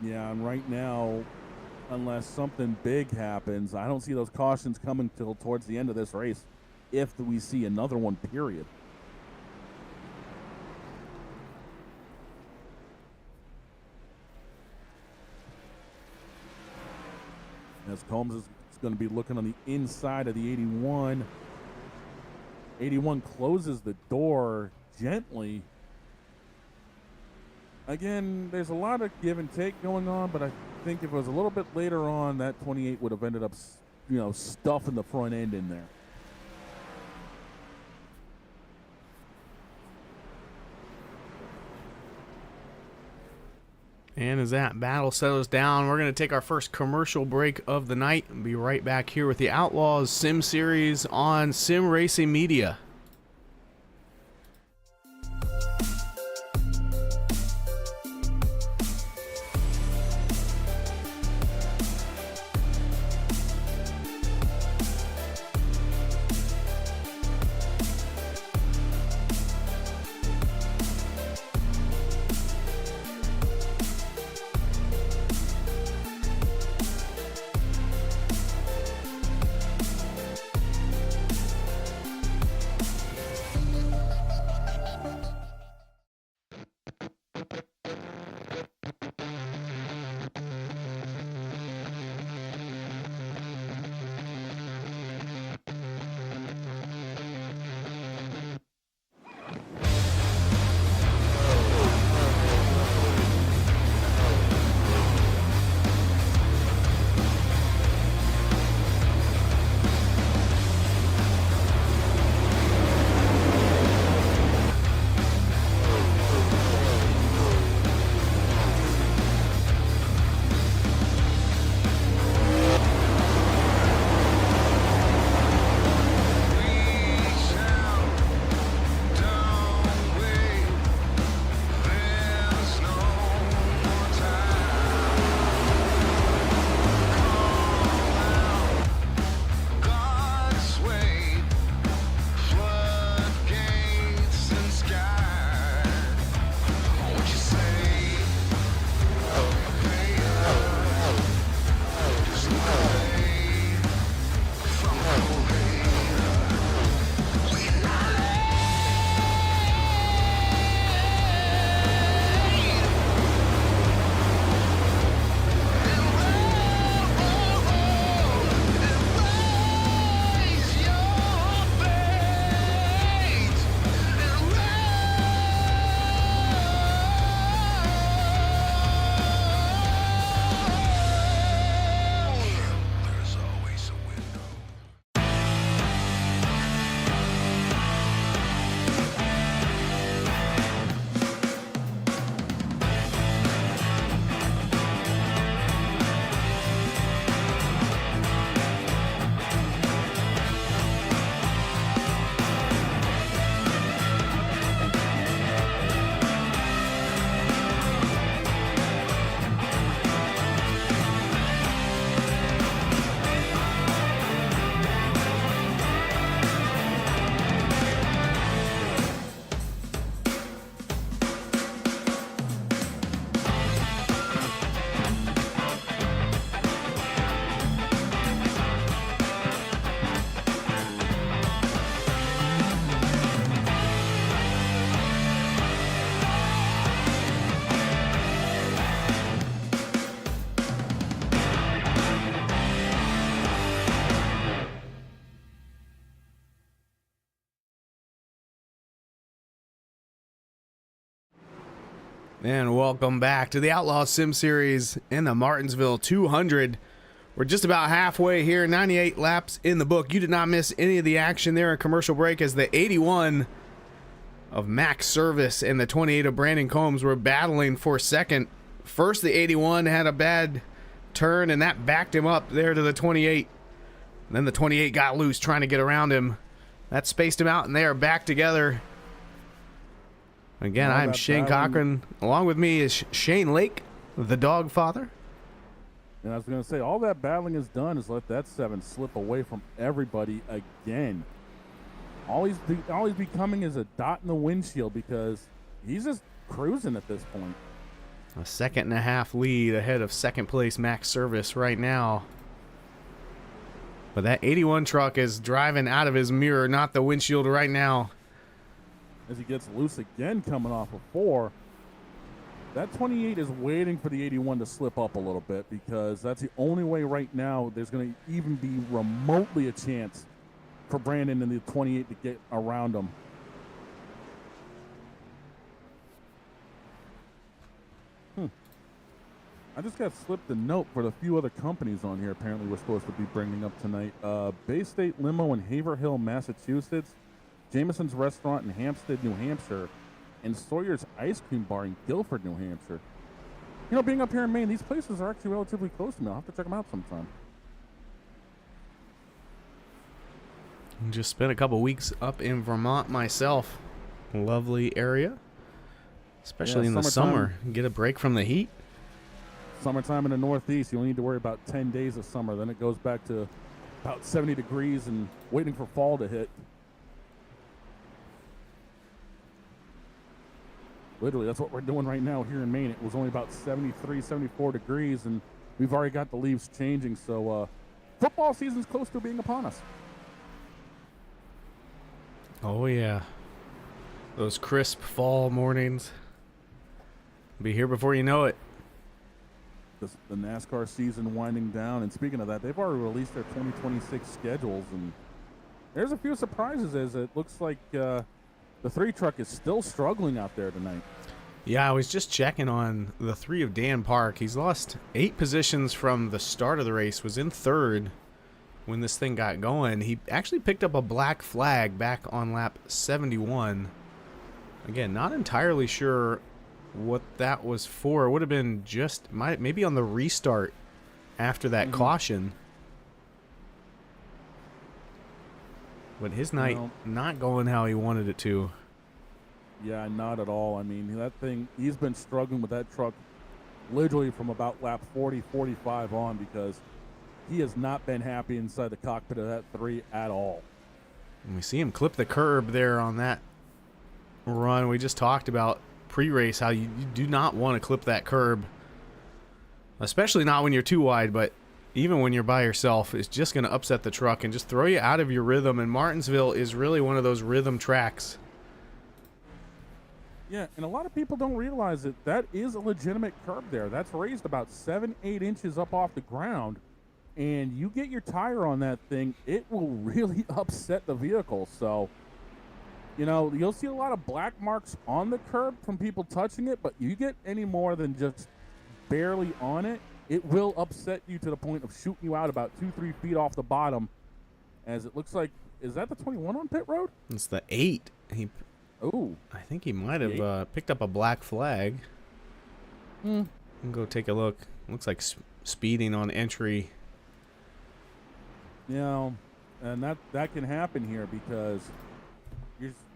Yeah, and right now, unless something big happens, I don't see those cautions coming till towards the end of this race, if we see another one, period. As Combs is going to be looking on the inside of the 81. 81 closes the door gently. Again, there's a lot of give and take going on, but I think if it was a little bit later on, that 28 would have ended up, you know, stuffing the front end in there. And as that battle settles down, we're going to take our first commercial break of the night and be right back here with the Outlaws Sim Series on Sim Racing Media. And welcome back to the Outlaw Sim Series in the Martinsville 200. We're just about halfway here, 98 laps in the book. You did not miss any of the action there in commercial break as the 81 of Max Service and the 28 of Brandon Combs were battling for second. First, the 81 had a bad turn, and that backed him up there to the 28. And then the 28 got loose trying to get around him. That spaced him out, and they are back together. Again, I'm Shane Cochran. Along with me is Shane Lake, the dog father. And I was going to say, all that battling has done is let that 7 slip away from everybody again. All he's becoming is a dot in the windshield because he's just cruising at this point. A 1.5 lead ahead of second place Max Service right now. But that 81 truck is driving out of his mirror, not the windshield right now. As he gets loose again coming off of 4. That 28 is waiting for the 81 to slip up a little bit because that's the only way right now there's going to even be remotely a chance for Brandon and the 28 to get around him. I just got slipped a note for the few other companies on here apparently we're supposed to be bringing up tonight. Bay State Limo in Haverhill, Massachusetts. Jameson's Restaurant in Hampstead, New Hampshire, and Sawyer's Ice Cream Bar in Guilford, New Hampshire. You know, being up here in Maine, these places are actually relatively close to me. I'll have to check them out sometime. Just spent a couple weeks up in Vermont myself. Lovely area, especially in the summer. Get a break from the heat. Summertime in the Northeast, you only need to worry about 10 days of summer. Then it goes back to about 70 degrees and waiting for fall to hit. Literally, that's what we're doing right now here in Maine. It was only about 73, 74 degrees, and we've already got the leaves changing. So football season's close to being upon us. Oh, yeah. Those crisp fall mornings. Be here before you know it. The NASCAR season winding down. And speaking of that, they've already released their 2026 schedules. And there's a few surprises as it looks like the 3 truck is still struggling out there tonight. Yeah, I was just checking on the 3 of Dan Park. He's lost 8 positions from the start of the race, was in 3rd when this thing got going. He actually picked up a black flag back on lap 71. Again, not entirely sure what that was for. It would have been just maybe on the restart after that caution. But his night not going how he wanted it to. Yeah, not at all. I mean, that thing, he's been struggling with that truck literally from about lap 40, 45 on because he has not been happy inside the cockpit of that 3 at all. And we see him clip the curb there on that run. We just talked about pre-race how you do not want to clip that curb, especially not when you're too wide, but even when you're by yourself, it's just going to upset the truck and just throw you out of your rhythm. And Martinsville is really one of those rhythm tracks. Yeah, and a lot of people don't realize that that is a legitimate curb there. That's raised about 7-8 inches up off the ground, and you get your tire on that thing, it will really upset the vehicle. So, you know, you'll see a lot of black marks on the curb from people touching it, but you get any more than just barely on it, it will upset you to the point of shooting you out about 2-3 feet off the bottom. As it looks like, is that the 21 on pit road? It's the 8. I think he might have picked up a black flag. Go take a look. Looks like speeding on entry. You know, and that can happen here because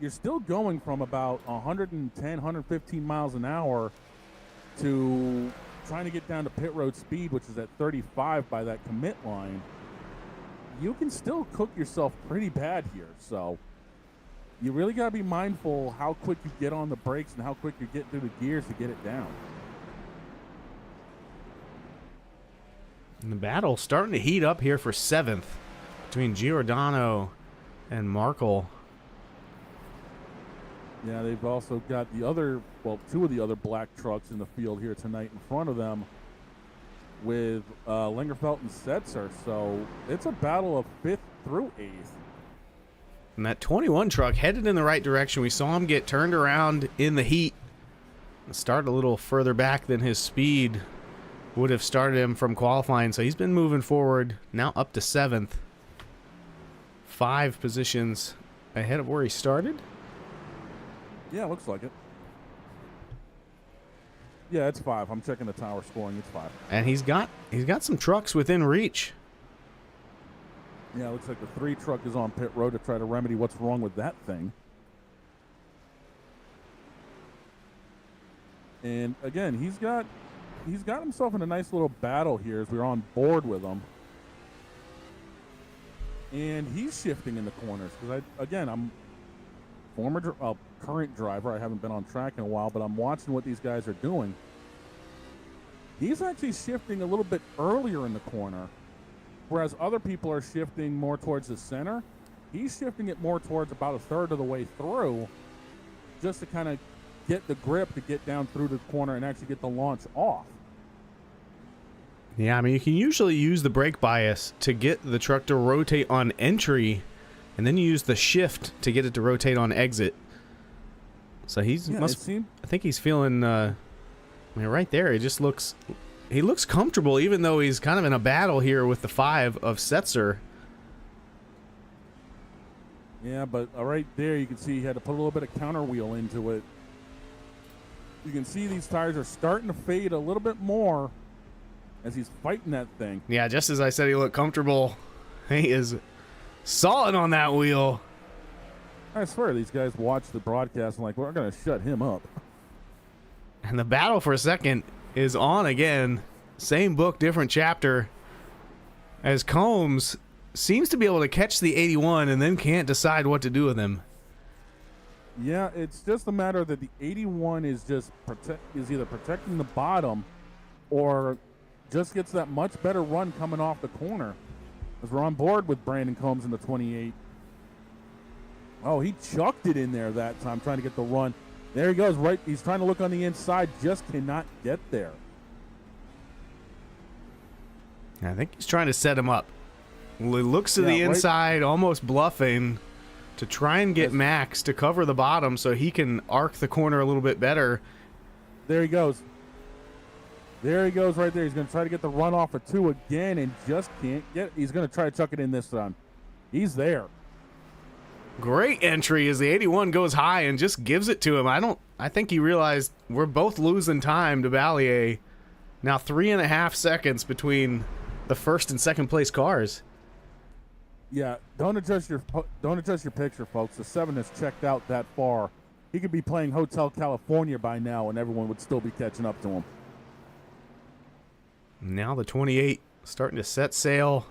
you're still going from about 110, 115 miles an hour to trying to get down to pit road speed, which is at 35 by that commit line. You can still cook yourself pretty bad here. So you really got to be mindful how quick you get on the brakes and how quick you get through the gears to get it down. And the battle starting to heat up here for 7th between Giordano and Markle. Yeah, they've also got the other, well, 2 of the other black trucks in the field here tonight in front of them with Lingerfelt and Setzer. So it's a battle of 5th through 8th. And that 21 truck headed in the right direction. We saw him get turned around in the heat. start a little further back than his speed would have started him from qualifying. So he's been moving forward, now up to 7th. 5 positions ahead of where he started. Yeah, looks like it. Yeah, it's 5. I'm checking the tower scoring. It's 5. And he's got some trucks within reach. Yeah, it looks like the 3 truck is on pit road to try to remedy what's wrong with that thing. And again, he's got himself in a nice little battle here as we're on board with him. And he's shifting in the corners because I'm current driver. I haven't been on track in a while, but I'm watching what these guys are doing. He's actually shifting a little bit earlier in the corner, whereas other people are shifting more towards the center. He's shifting it more towards about a third of the way through, just to kind of get the grip to get down through the corner and actually get the launch off. Yeah, I mean, you can usually use the brake bias to get the truck to rotate on entry, and then you use the shift to get it to rotate on exit. So I think he's feeling, I mean, right there, he looks comfortable, even though he's kind of in a battle here with the 5 of Setzer. Yeah, but right there, you can see he had to put a little bit of counter wheel into it. You can see these tires are starting to fade a little bit more as he's fighting that thing. Yeah, just as I said he looked comfortable, he is solid on that wheel. I swear these guys watch the broadcast and like, we're going to shut him up. And the battle for second is on again. Same book, different chapter. As Combs seems to be able to catch the 81 and then can't decide what to do with him. Yeah, it's just a matter that the 81 is either protecting the bottom or just gets that much better run coming off the corner. As we're on board with Brandon Combs in the 28. Oh, he chucked it in there that time trying to get the run. There he goes, right. He's trying to look on the inside, just cannot get there. I think he's trying to set him up. He looks to the inside, almost bluffing to try and get Max to cover the bottom so he can arc the corner a little bit better. There he goes. There he goes right there. He's going to try to get the run off of 2 again and just can't get it. He's going to try to chuck it in this time. He's there. Great entry as the 81 goes high and just gives it to him. I think he realized we're both losing time to Ballier. Now 3.5 seconds between the first and second place cars. Yeah, don't adjust your picture, folks. The 7 has checked out that far. He could be playing Hotel California by now, and everyone would still be catching up to him. Now the 28 starting to set sail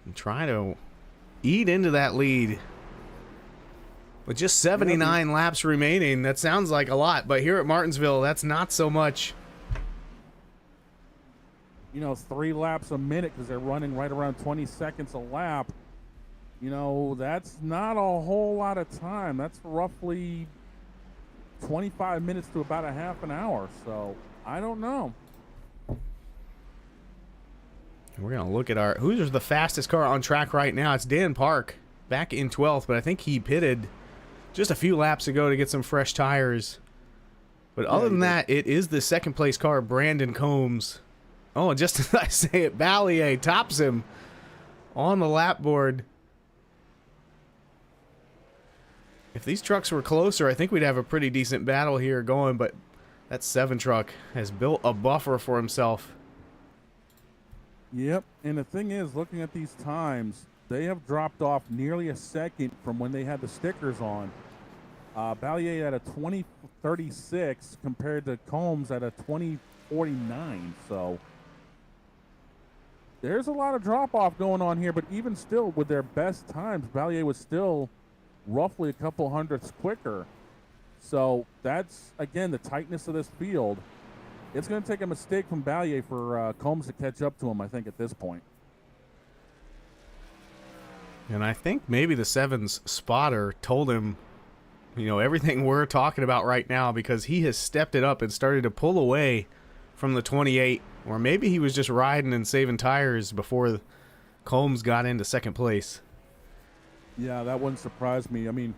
and try to eat into that lead. With just 79 laps remaining, that sounds like a lot, but here at Martinsville, that's not so much. 3 laps a minute because they're running right around 20 seconds a lap. That's not a whole lot of time. That's roughly 25 minutes to about a half an hour. So I don't know. We're going to look at who's the fastest car on track right now. It's Dan Park back in 12th, but I think he pitted just a few laps ago to get some fresh tires. But other than that, it is the second place car, Brandon Combs. Oh, and just as I say it, Ballier tops him on the lap board. If these trucks were closer, I think we'd have a pretty decent battle here going, but that 7 truck has built a buffer for himself. Yep, and the thing is, looking at these times, they have dropped off nearly a second from when they had the stickers on. Ballier at a 20:36 compared to Combs at a 20:49, so there's a lot of drop-off going on here, but even still, with their best times, Ballier was still roughly a couple hundredths quicker. So that's, again, the tightness of this field. It's going to take a mistake from Ballier for Combs to catch up to him, I think, at this point. And I think maybe the 7's spotter told him, everything we're talking about right now, because he has stepped it up and started to pull away from the 28, or maybe he was just riding and saving tires before Combs got into second place. Yeah, that wouldn't surprise me. I mean,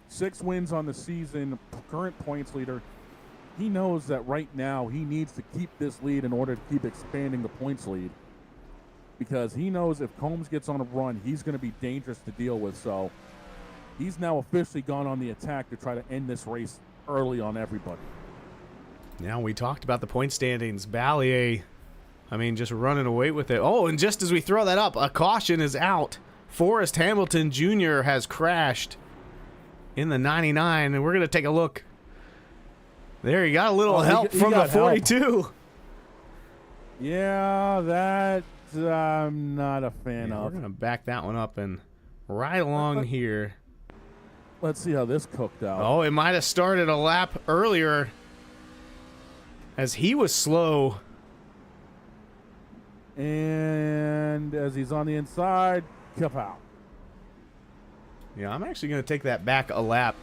6 wins on the season, current points leader. he knows that right now he needs to keep this lead in order to keep expanding the points lead, because he knows if Combs gets on a run, he's going to be dangerous to deal with. So he's now officially gone on the attack to try to end this race early on everybody. Now, we talked about the point standings. Ballier, I mean, just running away with it. Oh, and just as we throw that up, a caution is out. Forrest Hamilton Jr. has crashed in the 99, and we're going to take a look. There, he got a little help from the 42. Help. Yeah, that I'm not a fan of. We're going to back that one up and right along here. Let's see how this cooked out. Oh, it might have started a lap earlier as he was slow. And as he's on the inside, kapow. Yeah, I'm actually going to take that back a lap.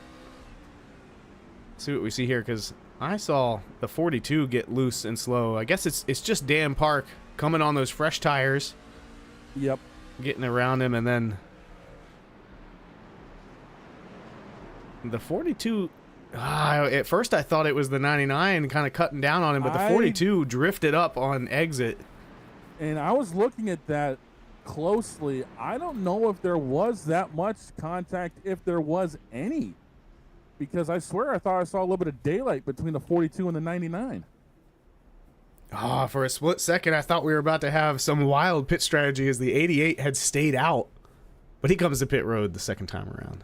See what we see here, because I saw the 42 get loose and slow. I guess it's just Dan Park coming on those fresh tires. Yep. Getting around him, and then the 42... at first I thought it was the 99 kind of cutting down on him, but the 42 drifted up on exit. And I was looking at that closely. I don't know if there was that much contact, if there was any, because I swear I thought I saw a little bit of daylight between the 42 and the 99. For a split second, I thought we were about to have some wild pit strategy as the 88 had stayed out, but he comes to pit road the second time around.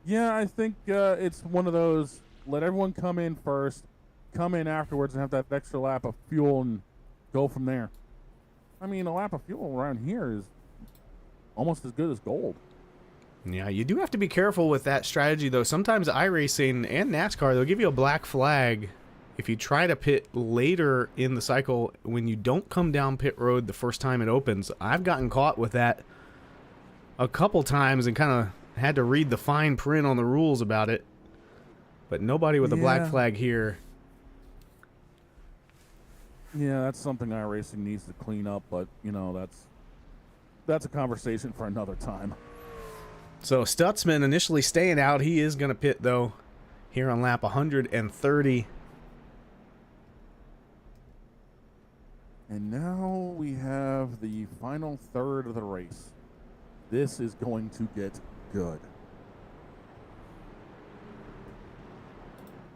Yeah, I think it's one of those, let everyone come in first, come in afterwards and have that extra lap of fuel and go from there. I mean, a lap of fuel around here is almost as good as gold. Yeah, you do have to be careful with that strategy, though. Sometimes iRacing and NASCAR, they'll give you a black flag if you try to pit later in the cycle when you don't come down pit road the first time it opens. I've gotten caught with that a couple times and kind of had to read the fine print on the rules about it. But nobody with a black flag here. Yeah, that's something iRacing needs to clean up, but, you know, that's a conversation for another time. So Stutzman initially staying out. He is going to pit, though, here on lap 130. And now we have the final third of the race. This is going to get good.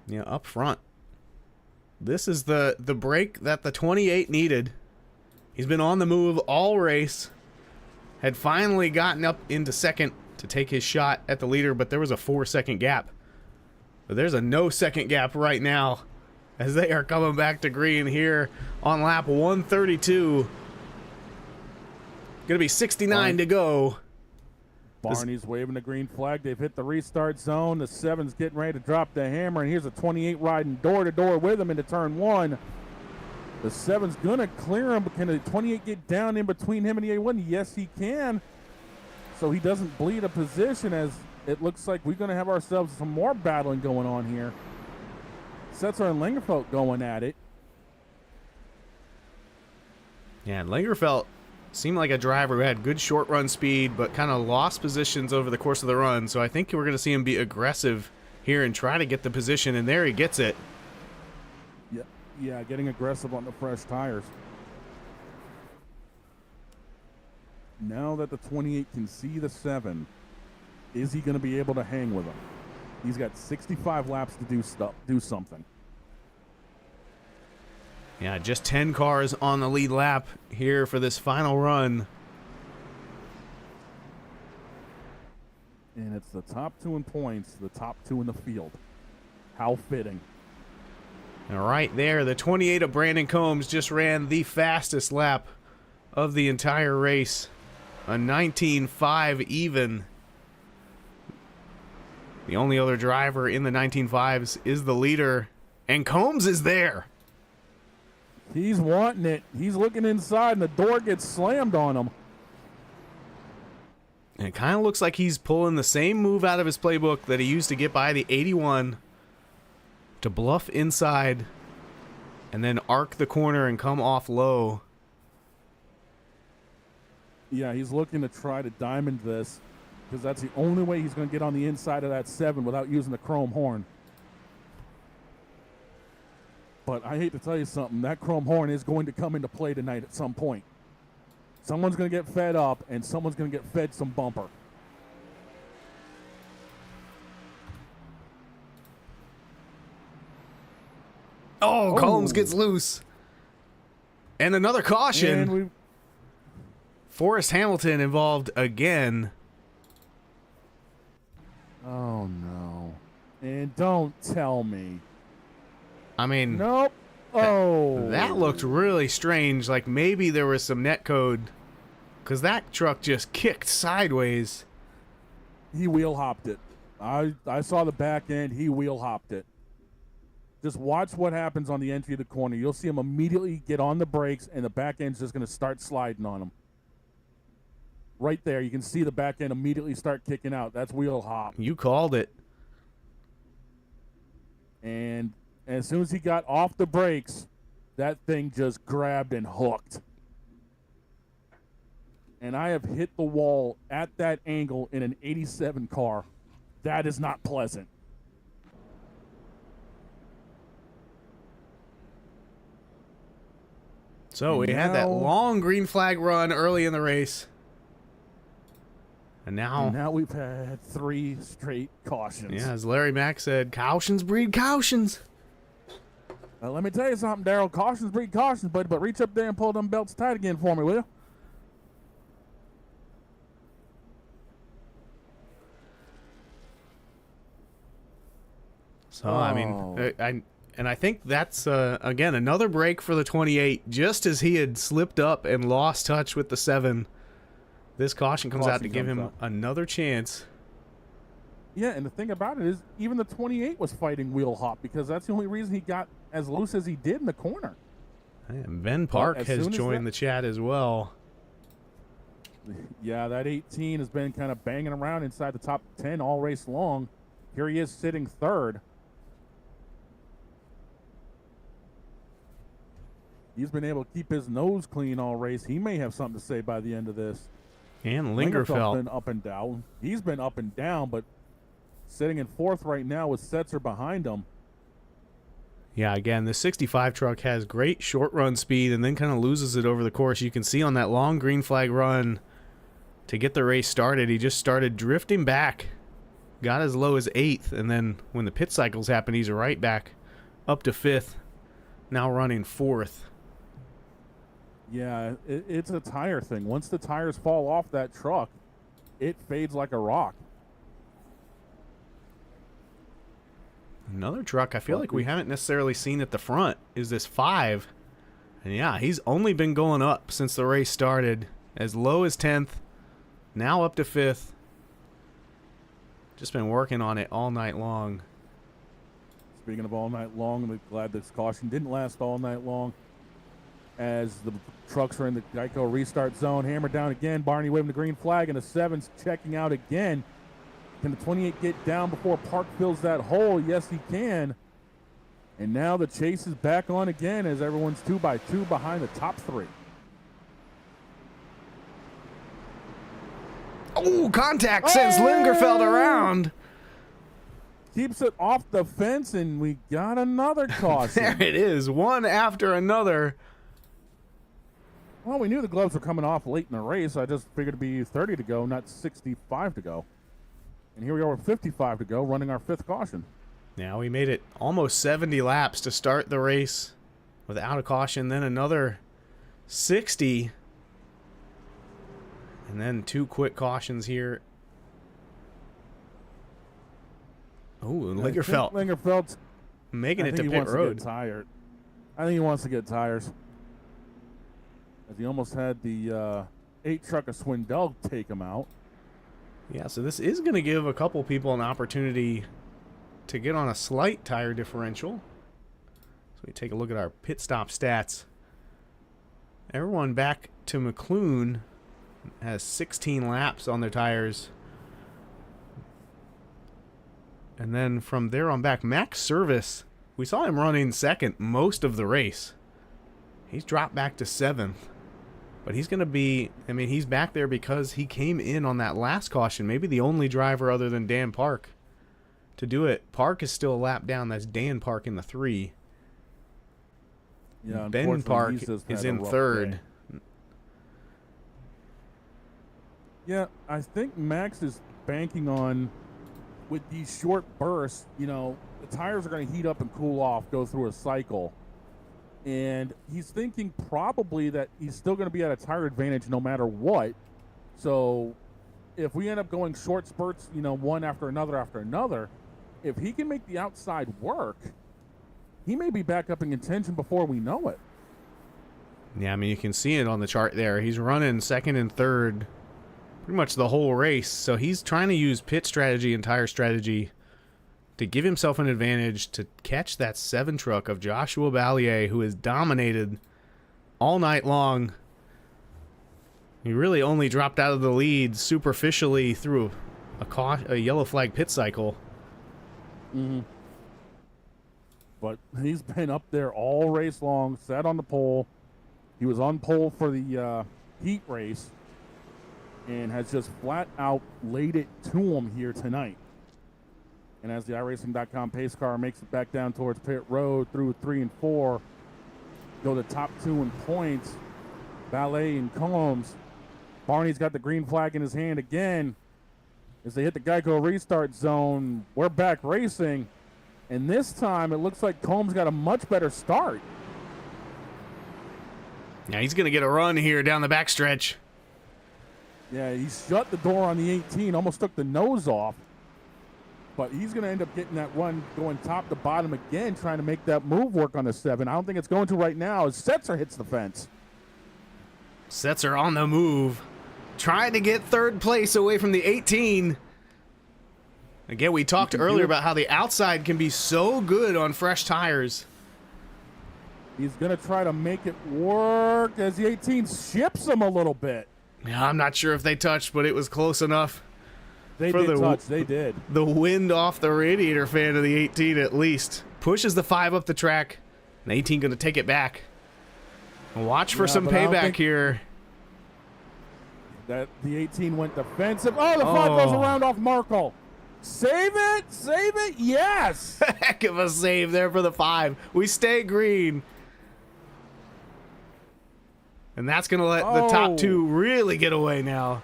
Yeah, up front. This is the break that the 28 needed. He's been on the move all race. Had finally gotten up into second to take his shot at the leader, but there was a 4-second gap. But there's a no second gap right now as they are coming back to green here on lap 132. Gonna be 69 to go. Barney's waving the green flag. They've hit the restart zone. The 7's getting ready to drop the hammer, and here's a 28 riding door-to-door with him into turn 1. The 7's going to clear him, but can the 28 get down in between him and the A1? Yes, he can. So he doesn't bleed a position, as it looks like we're going to have ourselves some more battling going on here. Setzer and Langerfeld going at it. Yeah, and Langerfeld seemed like a driver who had good short run speed, but kind of lost positions over the course of the run. So I think we're going to see him be aggressive here and try to get the position, and there he gets it. Yeah, getting aggressive on the fresh tires. Now that the 28 can see the 7, is he going to be able to hang with him? He's got 65 laps to do something. Yeah, just 10 cars on the lead lap here for this final run. And it's the top 2 in points, the top 2 in the field. How fitting. And right there, the 28 of Brandon Combs just ran the fastest lap of the entire race. A 19.5 even. The only other driver in the 19.5s is the leader, and Combs is there. He's wanting it. He's looking inside, and the door gets slammed on him. And it kind of looks like he's pulling the same move out of his playbook that he used to get by the 81 to bluff inside and then arc the corner and come off low. Yeah, he's looking to try to diamond this, because that's the only way he's going to get on the inside of that 7 without using the chrome horn. But I hate to tell you something, that chrome horn is going to come into play tonight at some point. Someone's going to get fed up, and someone's going to get fed some bumper. Oh, Combs gets loose. And another caution. And Forrest Hamilton involved again. oh, no. And don't tell me. I mean, Nope. Oh. that looked really strange. Like maybe there was some netcode. Because that truck just kicked sideways. He wheel hopped it. I saw the back end. He wheel hopped it. Just watch what happens on the entry of the corner. You'll see him immediately get on the brakes, and the back end's just going to start sliding on him. Right there, you can see the back end immediately start kicking out. That's wheel hop. You called it. And as soon as he got off the brakes, that thing just grabbed and hooked. And I have hit the wall at that angle in an 87 car. That is not pleasant. So we had that long green flag run early in the race. And now we've had 3 straight cautions. yeah, as Larry Mack said, cautions breed cautions. Let me tell you something, Daryl. Cautions breed cautions, buddy. But reach up there and pull them belts tight again for me, will you? So, I mean, I think that's, again, another break for the 28. Just as he had slipped up and lost touch with the 7, this caution comes out to give him another chance. Yeah, and the thing about it is even the 28 was fighting wheel hop because that's the only reason he got as loose as he did in the corner. And Ben Park has joined the chat as well. Yeah, that 18 has been kind of banging around inside the top 10 all race long. Here he is sitting 3rd. He's been able to keep his nose clean all race. He may have something to say by the end of this. And Lingerfeld. Been up and down. He's been up and down, but sitting in 4th right now with Setzer behind him. Yeah, again, the 65 truck has great short run speed and then kind of loses it over the course. You can see on that long green flag run to get the race started, he just started drifting back. Got as low as 8th, and then when the pit cycles happen, he's right back up to 5th. Now running 4th. Yeah, it's a tire thing. Once the tires fall off that truck, it fades like a rock. Another truck I feel like we haven't necessarily seen at the front is this 5. And yeah, he's only been going up since the race started. As low as 10th, now up to 5th. Just been working on it all night long. Speaking of all night long, I'm glad this caution didn't last all night long. As the trucks are in the Geico restart zone, hammer down again. Barney waving the green flag, and the 7's checking out again. Can the 28 get down before Park fills that hole? Yes, he can. And now the chase is back on again as everyone's 2 by 2 behind the top 3. Oh, contact sends Lingerfeld around. Keeps it off the fence, and we got another caution. There it is, one after another. Well, we knew the gloves were coming off late in the race. I just figured it'd be 30 to go, not 65 to go. And here we are with 55 to go, running our 5th caution. Now we made it almost 70 laps to start the race without a caution. Then another 60. And then 2 quick cautions here. Oh, Lingerfeld's making it to pit road. Tired. I think he wants to get tires. As he almost had the 8 truck of Swindell take him out. Yeah, so this is going to give a couple people an opportunity to get on a slight tire differential. So we take a look at our pit stop stats. Everyone back to McClune has 16 laps on their tires. And then from there on back, Max Service, we saw him running 2nd most of the race. He's dropped back to 7th. But he's going to be, I mean, he's back there because he came in on that last caution. Maybe the only driver other than Dan Park to do it. Park is still a lap down. That's Dan Park in the 3. Yeah, Ben unfortunately, Park he's just is had a in rough third. day. Yeah, I think Max is banking on, with these short bursts, the tires are going to heat up and cool off, go through a cycle. And he's thinking probably that he's still going to be at a tire advantage no matter what. So if we end up going short spurts, one after another, if he can make the outside work, he may be back up in contention before we know it. Yeah, I mean, you can see it on the chart there. He's running second and third pretty much the whole race. So he's trying to use pit strategy and tire strategy to give himself an advantage to catch that 7 truck of Joshua Ballier, who has dominated all night long. He really only dropped out of the lead superficially through a yellow flag pit cycle. Mm-hmm. But he's been up there all race long, sat on the pole. He was on pole for the heat race and has just flat out laid it to him here tonight. And as the iRacing.com pace car makes it back down towards pit road through 3 and 4, go the top 2 in points, Ballet and Combs. Barney's got the green flag in his hand again. As they hit the Geico restart zone, we're back racing. And this time, it looks like Combs got a much better start. Yeah, he's going to get a run here down the backstretch. Yeah, he shut the door on the 18, almost took the nose off. But he's going to end up getting that run going top to bottom again, trying to make that move work on the 7. I don't think it's going to right now as Setzer hits the fence. Setzer on the move, trying to get third place away from the 18. Again, we talked earlier about how the outside can be so good on fresh tires. He's going to try to make it work as the 18 ships him a little bit. Yeah, I'm not sure if they touched, but it was close enough. They did touch. They did. The wind off the radiator fan of the 18 at least. Pushes the 5 up the track. The 18 going to take it back. Watch for some payback here. That the 18 went defensive. Oh, the 5 goes around off Markle. Save it! Save it! Yes! Heck of a save there for the 5. We stay green. And that's going to let the top 2 really get away now.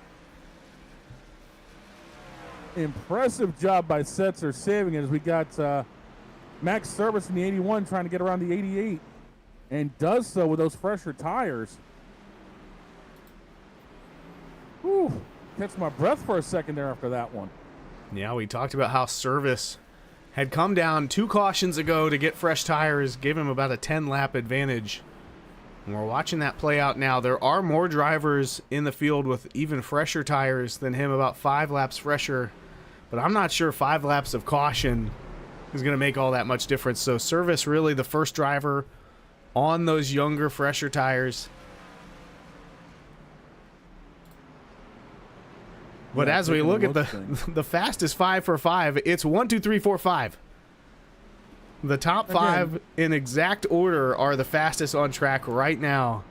Impressive job by Setzer saving it as we got Max Service in the 81 trying to get around the 88 and does so with those fresher tires. Whew, catch my breath for a second there after that one. Yeah, we talked about how Service had come down 2 cautions ago to get fresh tires, gave him about a 10-lap advantage. And we're watching that play out now. There are more drivers in the field with even fresher tires than him, about 5 laps fresher. But I'm not sure 5 laps of caution is going to make all that much difference. So Service really the first driver on those younger, fresher tires. But as we look at the fastest 5 for 5, it's 1, 2, 3, 4, 5. The top 5 in exact order are the fastest on track right now.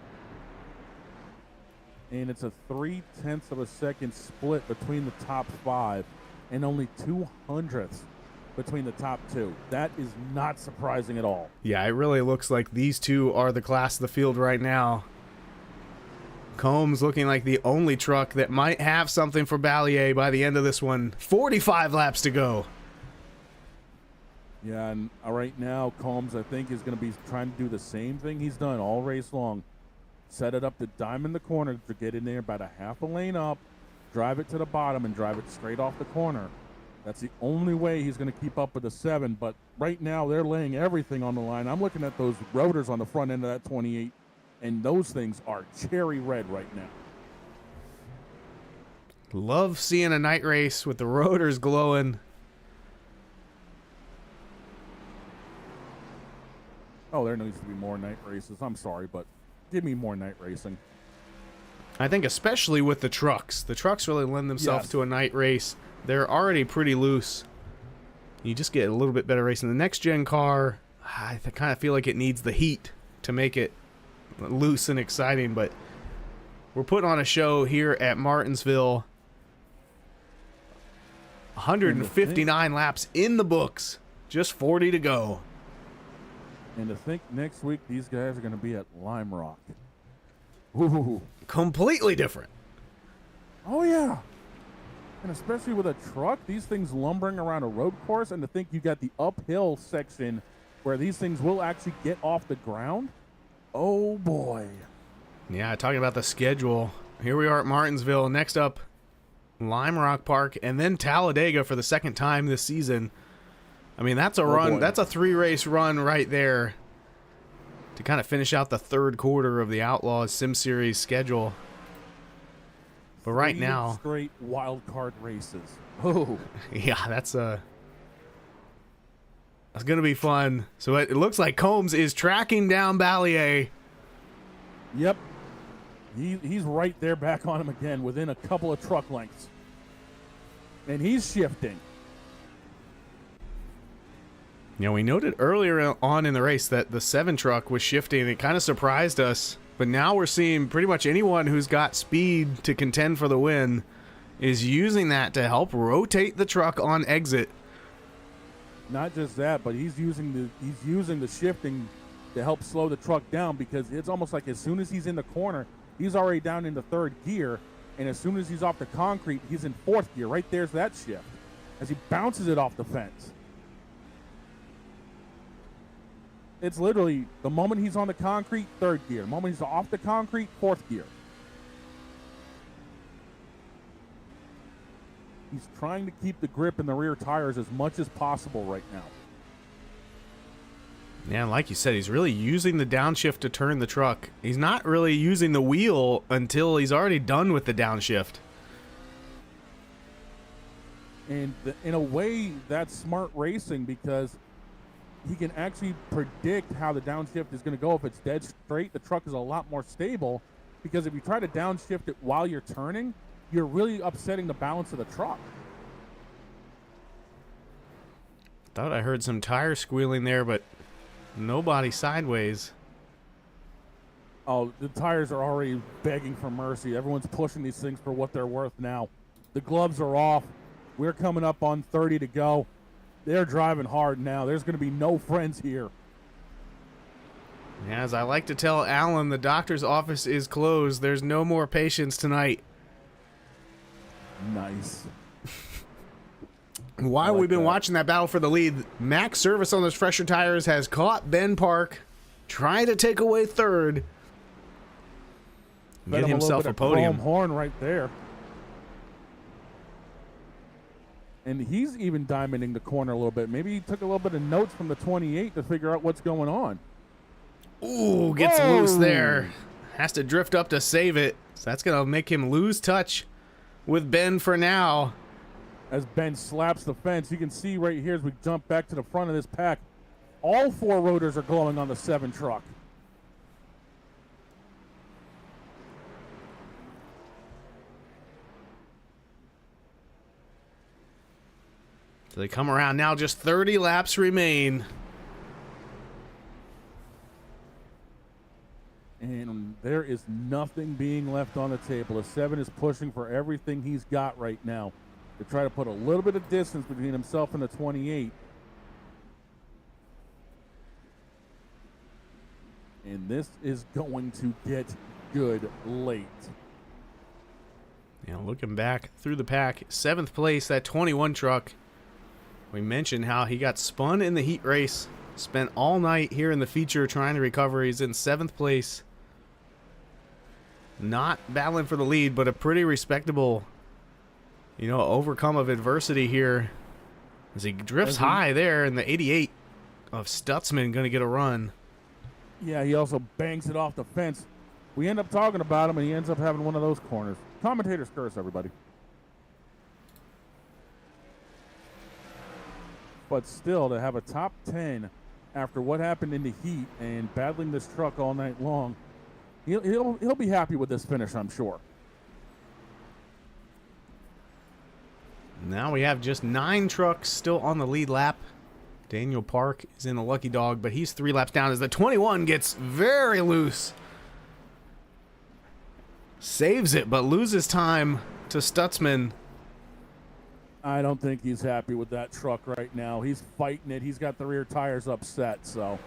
And it's a 0.3 of a second split between the top 5 and only 0.02 between the top 2. That is not surprising at all. Yeah, it really looks like these 2 are the class of the field right now. Combs looking like the only truck that might have something for Ballier by the end of this one. 45 laps to go. Yeah, and right now, Combs, I think, is going to be trying to do the same thing he's done all race long. Set it up to diamond the corner to get in there about a half a lane up, drive it to the bottom, and drive it straight off the corner. That's the only way he's going to keep up with the 7. But right now, they're laying everything on the line. I'm looking at those rotors on the front end of that 28, and those things are cherry red right now. Love seeing a night race with the rotors glowing. Oh, there needs to be more night races. I'm sorry, but give me more night racing. I think especially with the trucks. The trucks really lend themselves to a night race. They're already pretty loose. You just get a little bit better racing. The next-gen car, I kind of feel like it needs the heat to make it loose and exciting, but we're putting on a show here at Martinsville. 159 laps in the books. Just 40 to go. And to think next week these guys are going to be at Lime Rock. Ooh. Completely different. Oh, yeah. And especially with a truck, these things lumbering around a road course, and to think you got the uphill section where these things will actually get off the ground. Oh, boy. Yeah, talking about the schedule. Here we are at Martinsville. Next up, Lime Rock Park, and then Talladega for the second time this season. I mean, that's a run. Boy. That's a 3-race run right there to kind of finish out the third quarter of the Outlaw Sim Series schedule. But right 3 now, straight wild card races. Oh, yeah, that's going to be fun. So it looks like Combs is tracking down Ballier. yep. He's right there back on him again within a couple of truck lengths. And he's shifting. You know, we noted earlier on in the race that the 7 truck was shifting. It kind of surprised us. But now we're seeing pretty much anyone who's got speed to contend for the win is using that to help rotate the truck on exit. Not just that, but he's using the shifting to help slow the truck down, because it's almost like as soon as he's in the corner, he's already down into 3rd gear, and as soon as he's off the concrete, he's in 4th gear. Right there's that shift as he bounces it off the fence. It's literally the moment he's on the concrete, 3rd gear. The moment he's off the concrete, 4th gear. He's trying to keep the grip in the rear tires as much as possible right now. Yeah, like you said, he's really using the downshift to turn the truck. He's not really using the wheel until he's already done with the downshift. And in a way, that's smart racing, because he can actually predict how the downshift is going to go. If it's dead straight, the truck is a lot more stable, because if you try to downshift it while you're turning, you're really upsetting the balance of the truck. Thought I heard some tire squealing there, but nobody sideways. Oh, the tires are already begging for mercy. Everyone's pushing these things for what they're worth now. The gloves are off. We're coming up on 30 to go. They're driving hard now. There's going to be no friends here. As I like to tell Alan, the doctor's office is closed. There's no more patients tonight. Nice. While we've been watching that battle for the lead, Max Service on those fresher tires has caught Ben Park trying to take away 3rd. Get himself a podium. Chrome horn right there. And he's even diamonding the corner a little bit. Maybe he took a little bit of notes from the 28 to figure out what's going on. Ooh, gets loose there. Has to drift up to save it. So that's going to make him lose touch with Ben for now. As Ben slaps the fence, you can see right here as we jump back to the front of this pack, all 4 rotors are glowing on the 7 truck. So they come around now, just 30 laps remain. And there is nothing being left on the table. The 7 is pushing for everything he's got right now to try to put a little bit of distance between himself and the 28. And this is going to get good late. You know, looking back through the pack, 7th place, that 21 truck. We mentioned how he got spun in the heat race, spent all night here in the feature trying to recover. He's in 7th place. Not battling for the lead, but a pretty respectable, you know, overcome of adversity here as he drifts high there in the 88 of Stutzman going to get a run. Yeah, he also bangs it off the fence. We end up talking about him, and he ends up having one of those corners. Commentators curse, everybody. But still, to have a top 10 after what happened in the heat and battling this truck all night long, he'll be happy with this finish, I'm sure. Now we have just 9 trucks still on the lead lap. Daniel Park is in the lucky dog, but he's 3 laps down as the 21 gets very loose. Saves it, but loses time to Stutzman. I don't think he's happy with that truck right now. He's fighting it. He's got the rear tires upset, so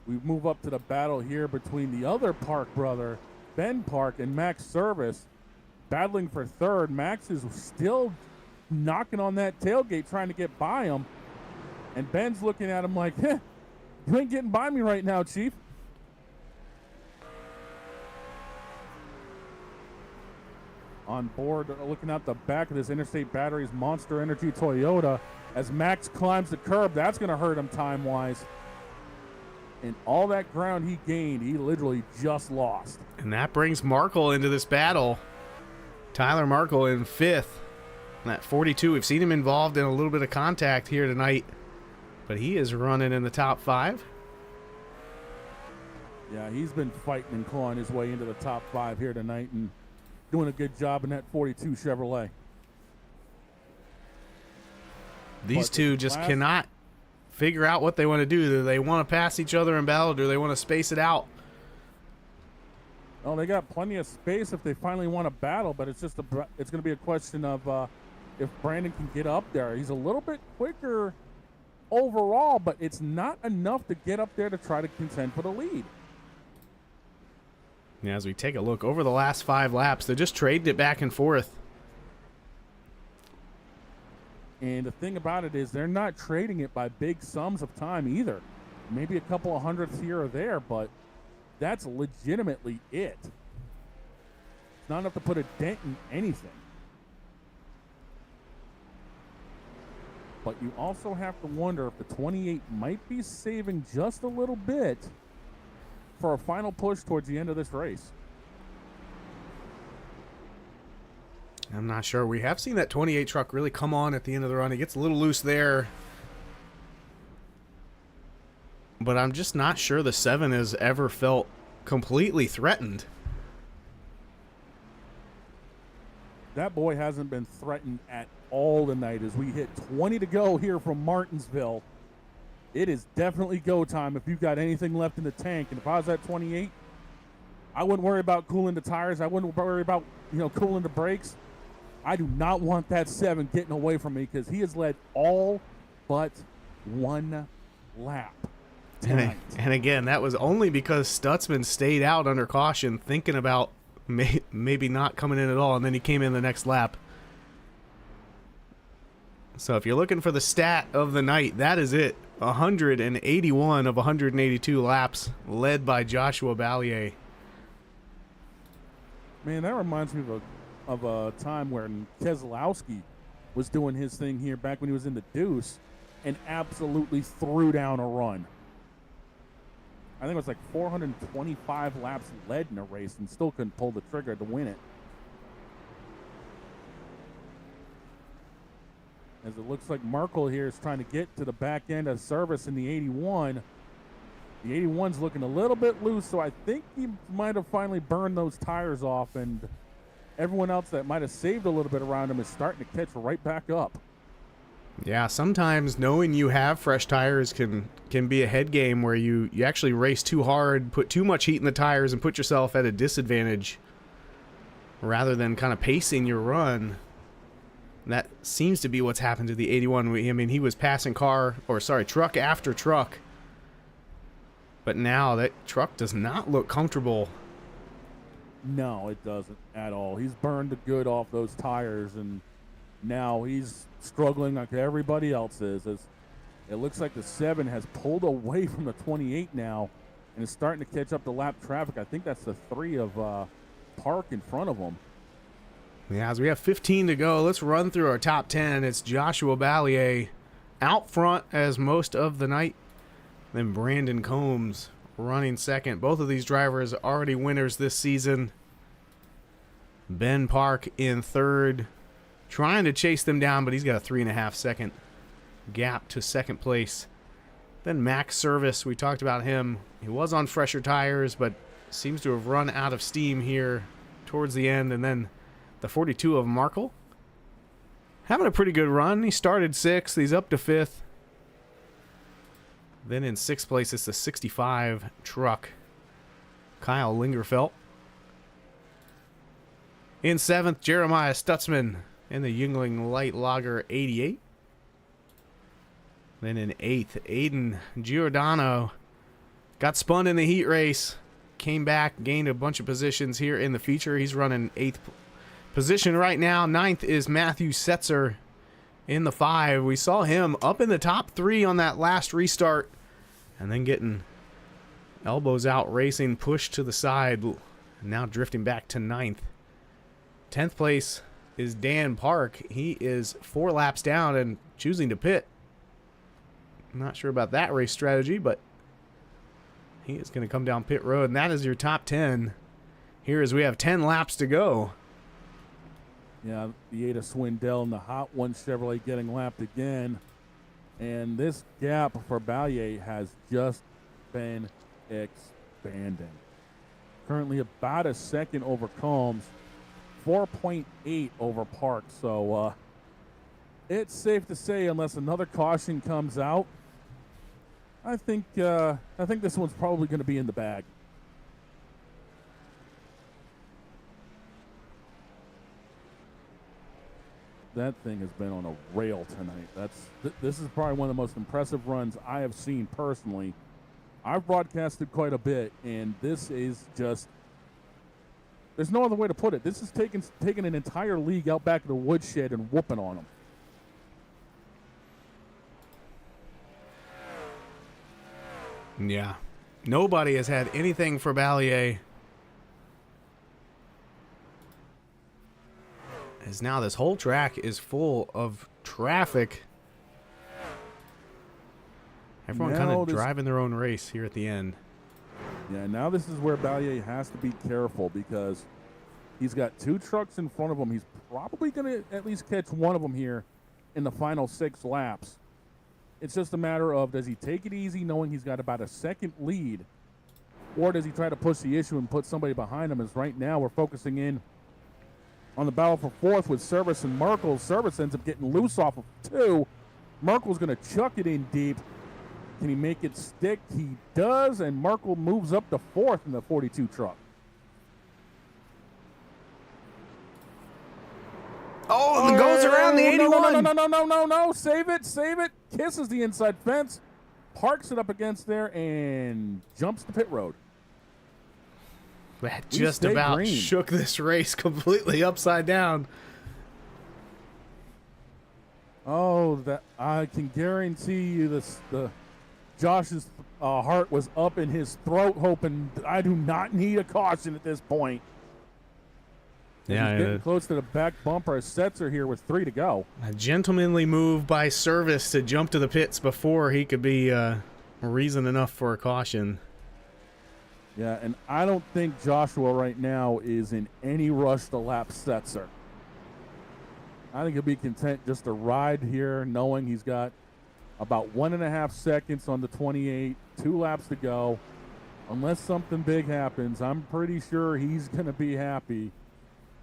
We move up to the battle here between the other Park brother, Ben Park, and Max Service, battling for third. Max is still knocking on that tailgate, trying to get by him. And Ben's looking at him like, you ain't getting by me right now, Chief. On board, looking out the back of this Interstate Batteries Monster Energy Toyota, as Max climbs the curb. That's going to hurt him time-wise. And all that ground he gained, he literally just lost. And that brings Markle into this battle. Tyler Markle in 5th. That 42, we've seen him involved in a little bit of contact here tonight, but he is running in the top 5. Yeah, he's been fighting and clawing his way into the top 5 here tonight and doing a good job in that 42 Chevrolet. These two just cannot figure out what they want to do. Do they want to pass each other in battle? Do they want to space it out? Oh, they got plenty of space if they finally want to battle, but it's just it's going to be a question of if Brandon can get up there. He's a little bit quicker overall, but it's not enough to get up there to try to contend for the lead. Yeah, as we take a look over the last 5 laps, they're just trading it back and forth. And the thing about it is they're not trading it by big sums of time either. Maybe a couple of hundredths here or there, but that's legitimately it. It's not enough to put a dent in anything. But you also have to wonder if the 28 might be saving just a little bit for a final push towards the end of this race. I'm not sure. We have seen that 28 truck really come on at the end of the run. It gets a little loose there. But I'm just not sure the 7 has ever felt completely threatened. That boy hasn't been threatened at all tonight as we hit 20 to go here from Martinsville. It is definitely go time if you've got anything left in the tank. And if I was at 28, I wouldn't worry about cooling the tires. I wouldn't worry about, cooling the brakes. I do not want that 7 getting away from me because he has led all but 1 lap tonight. And again, that was only because Stutzman stayed out under caution thinking about maybe not coming in at all, and then he came in the next lap. So if you're looking for the stat of the night, that is it. 181 of 182 laps led by Joshua Ballier. Man, that reminds me of a time when Keselowski was doing his thing here back when he was in the Deuce and absolutely threw down a run. I think it was like 425 laps led in a race and still couldn't pull the trigger to win it. As it looks like Merkel here is trying to get to the back end of Service in the 81. The 81's looking a little bit loose, so I think he might have finally burned those tires off, and everyone else that might have saved a little bit around him is starting to catch right back up. Yeah, sometimes knowing you have fresh tires can be a head game where you actually race too hard, put too much heat in the tires, and put yourself at a disadvantage rather than kind of pacing your run. That seems to be what's happened to the 81. I mean, he was passing truck after truck. But now that truck does not look comfortable. No, it doesn't at all. He's burned the good off those tires, and now he's struggling like everybody else is. As it looks like the 7 has pulled away from the 28 now and is starting to catch up to lap traffic. I think that's the 3 of Park in front of him. Yeah, as we have 15 to go, let's run through our top 10. It's Joshua Ballier out front as most of the night. Then Brandon Combs running second. Both of these drivers already winners this season. Ben Park in third, trying to chase them down, but he's got a 3.5 second gap to second place. Then Max Service, we talked about him. He was on fresher tires, but seems to have run out of steam here towards the end. And then the 42 of Markle, having a pretty good run. He started 6th. He's up to 5th. Then in 6th place, it's the 65 truck, Kyle Lingerfelt. In 7th, Jeremiah Stutzman in the Yuengling Light Lager 88. Then in 8th, Aiden Giordano got spun in the heat race, came back, gained a bunch of positions here in the feature. He's running 8th position right now. 9th is Matthew Setzer in the 5. We saw him up in the top 3 on that last restart, and then getting elbows out racing, pushed to the side, and now drifting back to 9th. 10th place is Dan Park. He is 4 laps down and choosing to pit. I'm not sure about that race strategy, but he is going to come down pit road, and that is your top 10. Here as we have 10 laps to go. Yeah, the Ada Swindell and the Hot One Chevrolet getting lapped again. And this gap for Ballier has just been expanding. Currently about a second over Combs, 4.8 over Park. So it's safe to say, unless another caution comes out, I think this one's probably going to be in the bag. That thing has been on a rail tonight. This is probably one of the most impressive runs I have seen personally. I've broadcasted quite a bit, and this is just, there's no other way to put it. This is taking an entire league out back of the woodshed and whooping on them. Yeah. Nobody has had anything for Ballier. As now this whole track is full of traffic. Everyone kind of driving their own race here at the end. Yeah, now this is where Ballier has to be careful because he's got 2 trucks in front of him. He's probably going to at least catch one of them here in the final 6 laps. It's just a matter of, does he take it easy knowing he's got about a second lead, or does he try to push the issue and put somebody behind him? As right now we're focusing in on the battle for 4th with Service and Merkel. Service ends up getting loose off of 2. Merkel's going to chuck it in deep. Can he make it stick? He does, and Merkel moves up to 4th in the 42 truck. Oh, it goes around the 81. No. Save it. Kisses the inside fence, parks it up against there, and jumps the pit road. That just about shook this race completely upside down. Oh, that I can guarantee you this. Josh's heart was up in his throat, hoping I do not need a caution at this point. Yeah, he's getting close to the back bumper. Setzer here with 3 to go. A gentlemanly move by Service to jump to the pits before he could be reason enough for a caution. Yeah, and I don't think Joshua right now is in any rush to lap Setzer. I think he'll be content just to ride here, knowing he's got about 1.5 seconds on the 28, 2 laps to go. Unless something big happens, I'm pretty sure he's going to be happy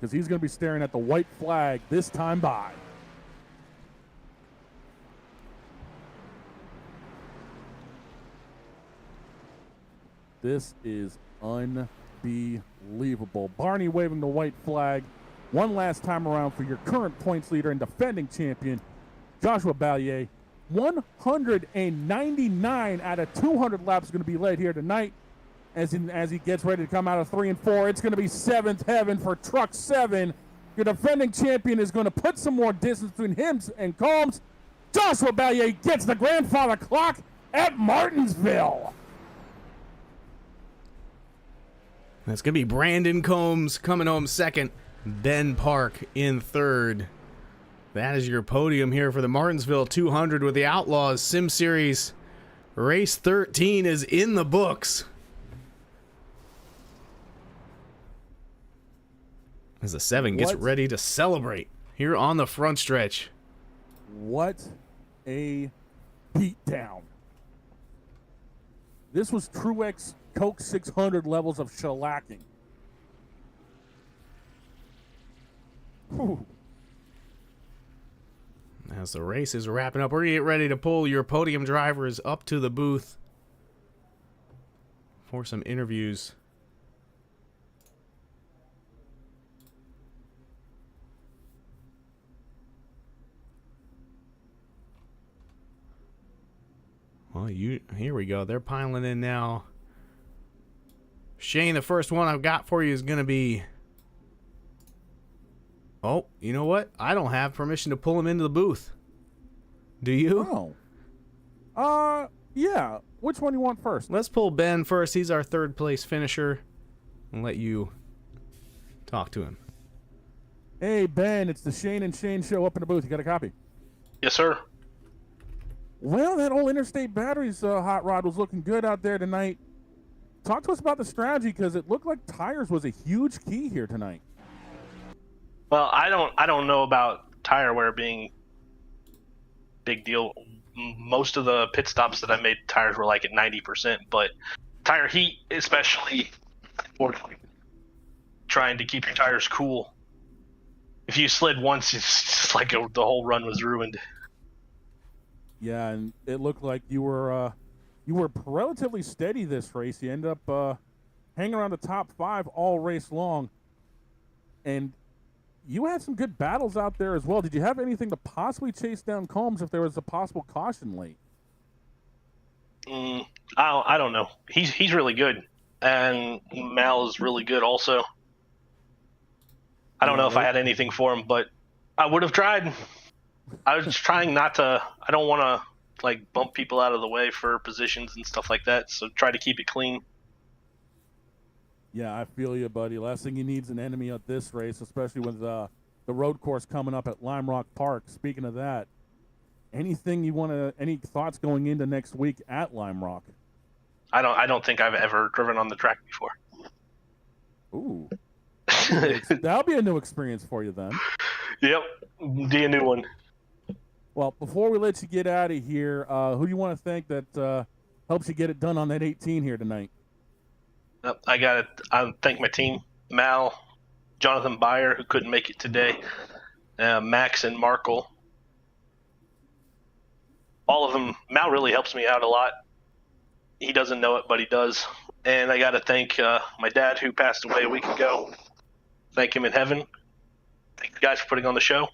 because he's going to be staring at the white flag this time by. This is unbelievable. Barney waving the white flag one last time around for your current points leader and defending champion, Joshua Ballier. 199 out of 200 laps going to be led here tonight as he gets ready to come out of 3 and 4. It's going to be 7th heaven for Truck 7. Your defending champion is going to put some more distance between him and Combs. Joshua Ballier gets the grandfather clock at Martinsville. That's going to be Brandon Combs coming home 2nd. Ben Park in 3rd. That is your podium here for the Martinsville 200 with the Outlaws Sim Series. Race 13 is in the books. As the 7 gets ready to celebrate here on the front stretch. What a beatdown. This was Truex Coke 600 levels of shellacking. Whew. As the race is wrapping up, we're going to get ready to pull your podium drivers up to the booth for some interviews. Well, here we go. They're piling in now. Shane, the first one I've got for you is going to be... Oh, you know what? I don't have permission to pull him into the booth. Do you? Oh. Yeah. Which one do you want first? Let's pull Ben first. He's our third place finisher. And let you talk to him. Hey, Ben, it's the Shane and Shane show up in the booth. You got a copy? Yes, sir. Well, that old Interstate Batteries hot rod was looking good out there tonight. Talk to us about the strategy, because it looked like tires was a huge key here tonight. Well, I don't know about tire wear being big deal. Most of the pit stops that I made, tires were like at 90%, but tire heat, especially for trying to keep your tires cool. If you slid once, it's just like the whole run was ruined. Yeah, and it looked like you were relatively steady this race. You end up hanging around the top 5 all race long, and you had some good battles out there as well. Did you have anything to possibly chase down Combs if there was a possible caution late? I don't know. He's really good, and Mal is really good also. I don't know if I had anything for him, but I would have tried. I was trying not to. I don't want to like bump people out of the way for positions and stuff like that. So try to keep it clean. Yeah, I feel you, buddy. Last thing you need is an enemy at this race, especially with the road course coming up at Lime Rock Park. Speaking of that, any thoughts going into next week at Lime Rock? I don't think I've ever driven on the track before. Ooh. That'll be a new experience for you then. Yep, be a new one. Well, before we let you get out of here, who do you want to thank that helps you get it done on that 18 here tonight? I thank my team, Mal, Jonathan Byer, who couldn't make it today, Max and Markle. All of them. Mal really helps me out a lot. He doesn't know it, but he does. And I got to thank my dad, who passed away a week ago. Thank him in heaven. Thank you guys for putting on the show.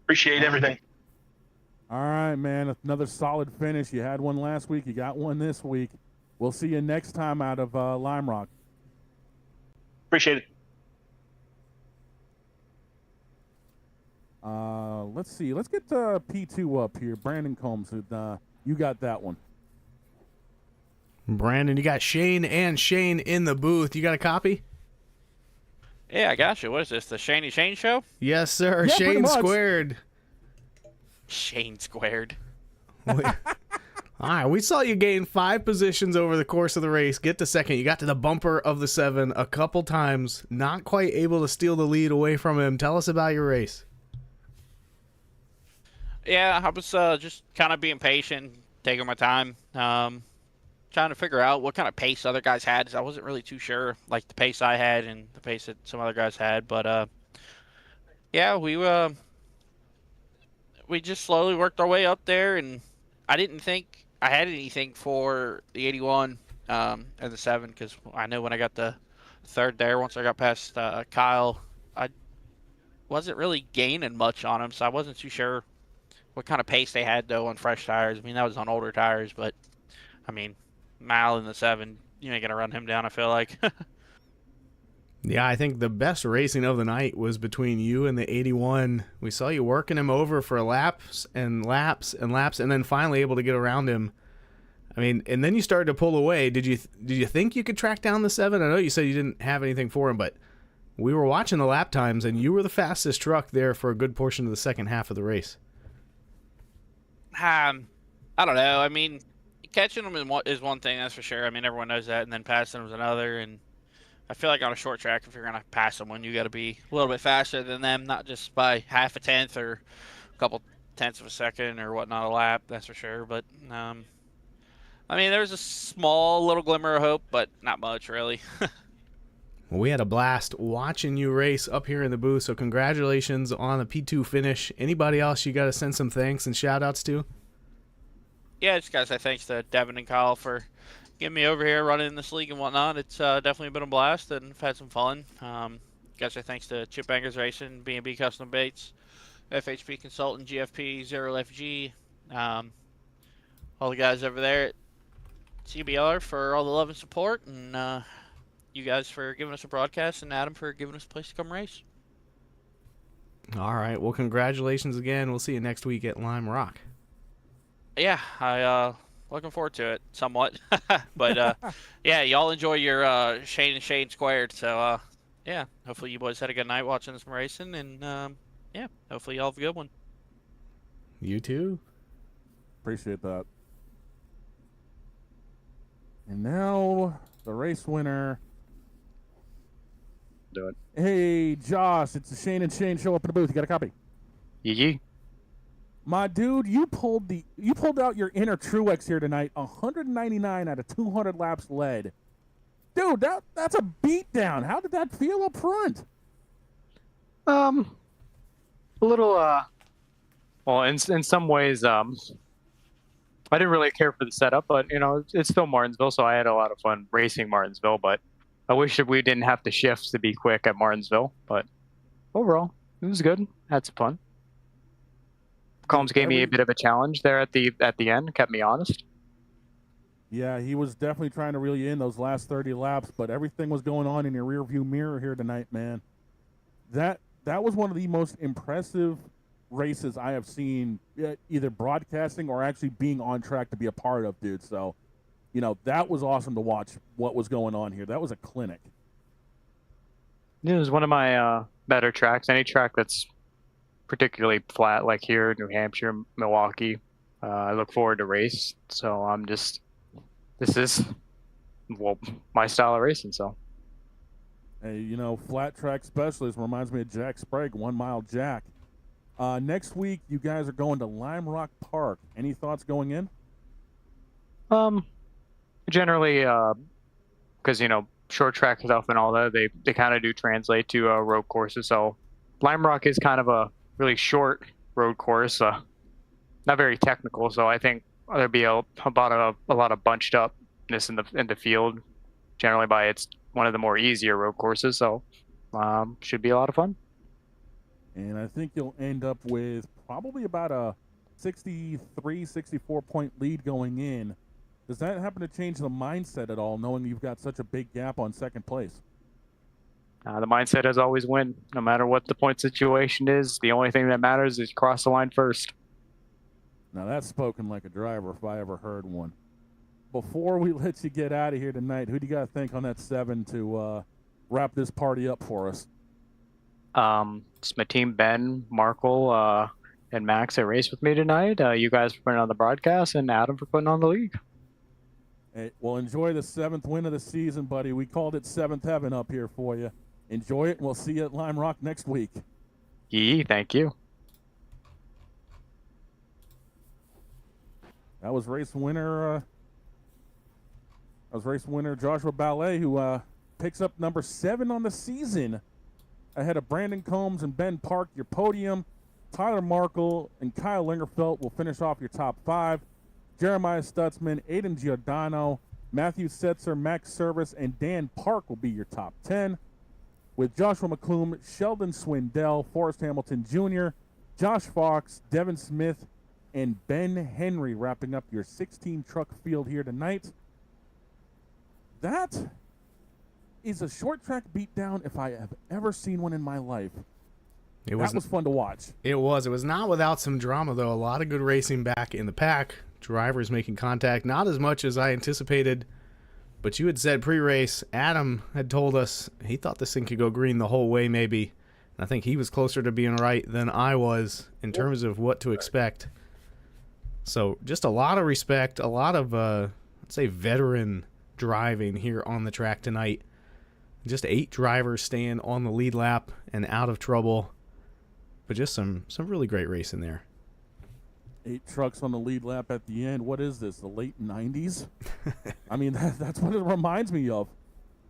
Appreciate everything. All right, man. Another solid finish. You had one last week. You got one this week. We'll see you next time out of Lime Rock. Appreciate it. Let's see. Let's get P2 up here. Brandon Combs, you got that one. Brandon, you got Shane and Shane in the booth. You got a copy? Yeah, I got you. What is this, the Shane show? Yes, sir. Yeah, Shane squared. Shane squared. All right, we saw you gain 5 positions over the course of the race. Get to second. You got to the bumper of the 7 a couple times. Not quite able to steal the lead away from him. Tell us about your race. Yeah, I was just kind of being patient, taking my time, trying to figure out what kind of pace other guys had. I wasn't really too sure, like the pace I had and the pace that some other guys had. But yeah, we just slowly worked our way up there, and I didn't think I had anything for the 81 and the 7, because I know when I got the third there, once I got past Kyle, I wasn't really gaining much on him, so I wasn't too sure what kind of pace they had, though, on fresh tires. I mean, that was on older tires, but, I mean, Mal in the 7, you ain't going to run him down, I feel like. Yeah, I think the best racing of the night was between you and the 81. We saw you working him over for laps and laps and laps, and then finally able to get around him. I mean, and then you started to pull away. Did you think you could track down the 7? I know you said you didn't have anything for him, but we were watching the lap times, and you were the fastest truck there for a good portion of the second half of the race. I don't know. I mean, catching them is one thing, that's for sure. I mean, everyone knows that, and then passing them is another. And I feel like on a short track, if you're going to pass someone, you got to be a little bit faster than them, not just by half a tenth or a couple tenths of a second or whatnot a lap, that's for sure. But, I mean, there was a small little glimmer of hope, but not much, really. Well, we had a blast watching you race up here in the booth, so congratulations on the P2 finish. Anybody else you got to send some thanks and shout-outs to? Yeah, just got to say thanks to Devin and Kyle for getting me over here, running in this league and whatnot. It's definitely been a blast, and I've had some fun. Got to say thanks to Chip Bangers Racing, B&B Custom Baits, FHP Consultant, GFP, Zero FG, all the guys over there. CBR for all the love and support, and you guys for giving us a broadcast, and Adam for giving us a place to come race. All right. Well, congratulations again. We'll see you next week at Lime Rock. Yeah, I looking forward to it somewhat. But yeah, y'all enjoy your Shane and Shane squared. So yeah, hopefully you boys had a good night watching some racing, and yeah, hopefully y'all have a good one. You too. Appreciate that. And now the race winner. Do it. Hey, Josh, it's the Shane and Shane show up in the booth. You got a copy? Yee. My dude, you pulled out your inner Truex here tonight. 199 out of 200 laps led. Dude, that's a beatdown. How did that feel up front? A little well, in some ways I didn't really care for the setup, but it's still Martinsville, so I had a lot of fun racing Martinsville, but I wish that we didn't have to shift to be quick at Martinsville, but overall it was good. Had some fun. Combs gave me a bit of a challenge there at the end, kept me honest. Yeah, he was definitely trying to reel you in those last 30 laps, but everything was going on in your rearview mirror here tonight, man. That was one of the most impressive races I have seen, either broadcasting or actually being on track to be a part of, dude. So, that was awesome to watch what was going on here. That was a clinic. It was one of my better tracks. Any track that's particularly flat, like here, New Hampshire, Milwaukee, I look forward to race. So this is, well, my style of racing. So, hey, flat track specialist reminds me of Jack Sprague, 1 Mile Jack. Next week, you guys are going to Lime Rock Park. Any thoughts going in? Generally, because short track stuff and all that, they kind of do translate to road courses. So Lime Rock is kind of a really short road course, not very technical. So I think there'd be a lot of bunched upness in the field. Generally, it's one of the more easier road courses. So should be a lot of fun. And I think you'll end up with probably about a 63, 64 point lead going in. Does that happen to change the mindset at all, knowing you've got such a big gap on second place? The mindset is always win, no matter what the point situation is. The only thing that matters is you cross the line first. Now that's spoken like a driver if I ever heard one. Before we let you get out of here tonight, who do you got to think on that 7 to wrap this party up for us? It's my team, Ben, Markle, and Max that raced with me tonight. You guys for putting on the broadcast, and Adam for putting on the league. Hey, well, enjoy the 7th win of the season, buddy. We called it 7th heaven up here for you. Enjoy it, and we'll see you at Lime Rock next week. Thank you. That was race winner Joshua Ballet, who picks up number 7 on the season ahead of Brandon Combs and Ben Park, your podium. Tyler Markle and Kyle Lingerfelt will finish off your top 5. Jeremiah Stutzman, Aiden Giordano, Matthew Setzer, Max Service, and Dan Park will be your top 10. With Joshua McClure, Sheldon Swindell, Forrest Hamilton Jr., Josh Fox, Devin Smith, and Ben Henry wrapping up your 16-truck field here tonight. That is a short track beatdown if I have ever seen one in my life. That was fun to watch. It was. It was not without some drama, though. A lot of good racing back in the pack. Drivers making contact. Not as much as I anticipated. But you had said pre-race, Adam had told us he thought this thing could go green the whole way, maybe. And I think he was closer to being right than I was in terms of what to expect. So just a lot of respect, a lot of, let's say, veteran driving here on the track tonight. Just 8 drivers staying on the lead lap and out of trouble. But just some really great racing there. 8 trucks on the lead lap at the end. What is this, the late 90s? I mean, that's what it reminds me of.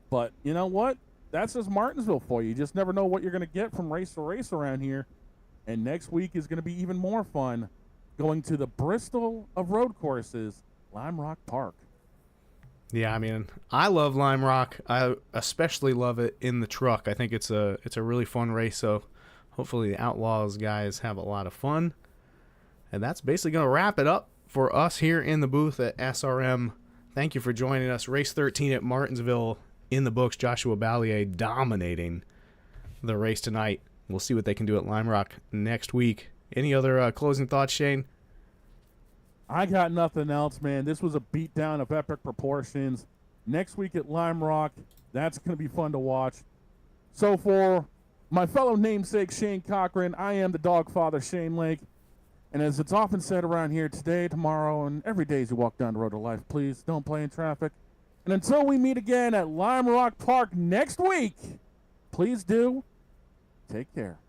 But you know what? That's just Martinsville for you. You just never know what you're going to get from race to race around here. And next week is going to be even more fun, going to the Bristol of road courses, Lime Rock Park. Yeah, I mean, I love Lime Rock. I especially love it in the truck. I think it's a really fun race, so hopefully the Outlaws guys have a lot of fun. And that's basically going to wrap it up for us here in the booth at SRM thank you for joining us. Race 13 at Martinsville in the books. Joshua Ballier dominating the race tonight. We'll see what they can do at Lime Rock next week. Any other closing thoughts, Shane? I got nothing else, man. This was a beatdown of epic proportions. Next week at Lime Rock, that's going to be fun to watch. So for my fellow namesake Shane Cochran, I am the dog father, Shane Lake. And as it's often said around here, today, tomorrow, and every day as you walk down the road to life, please don't play in traffic. And until we meet again at Lime Rock Park next week, please do take care.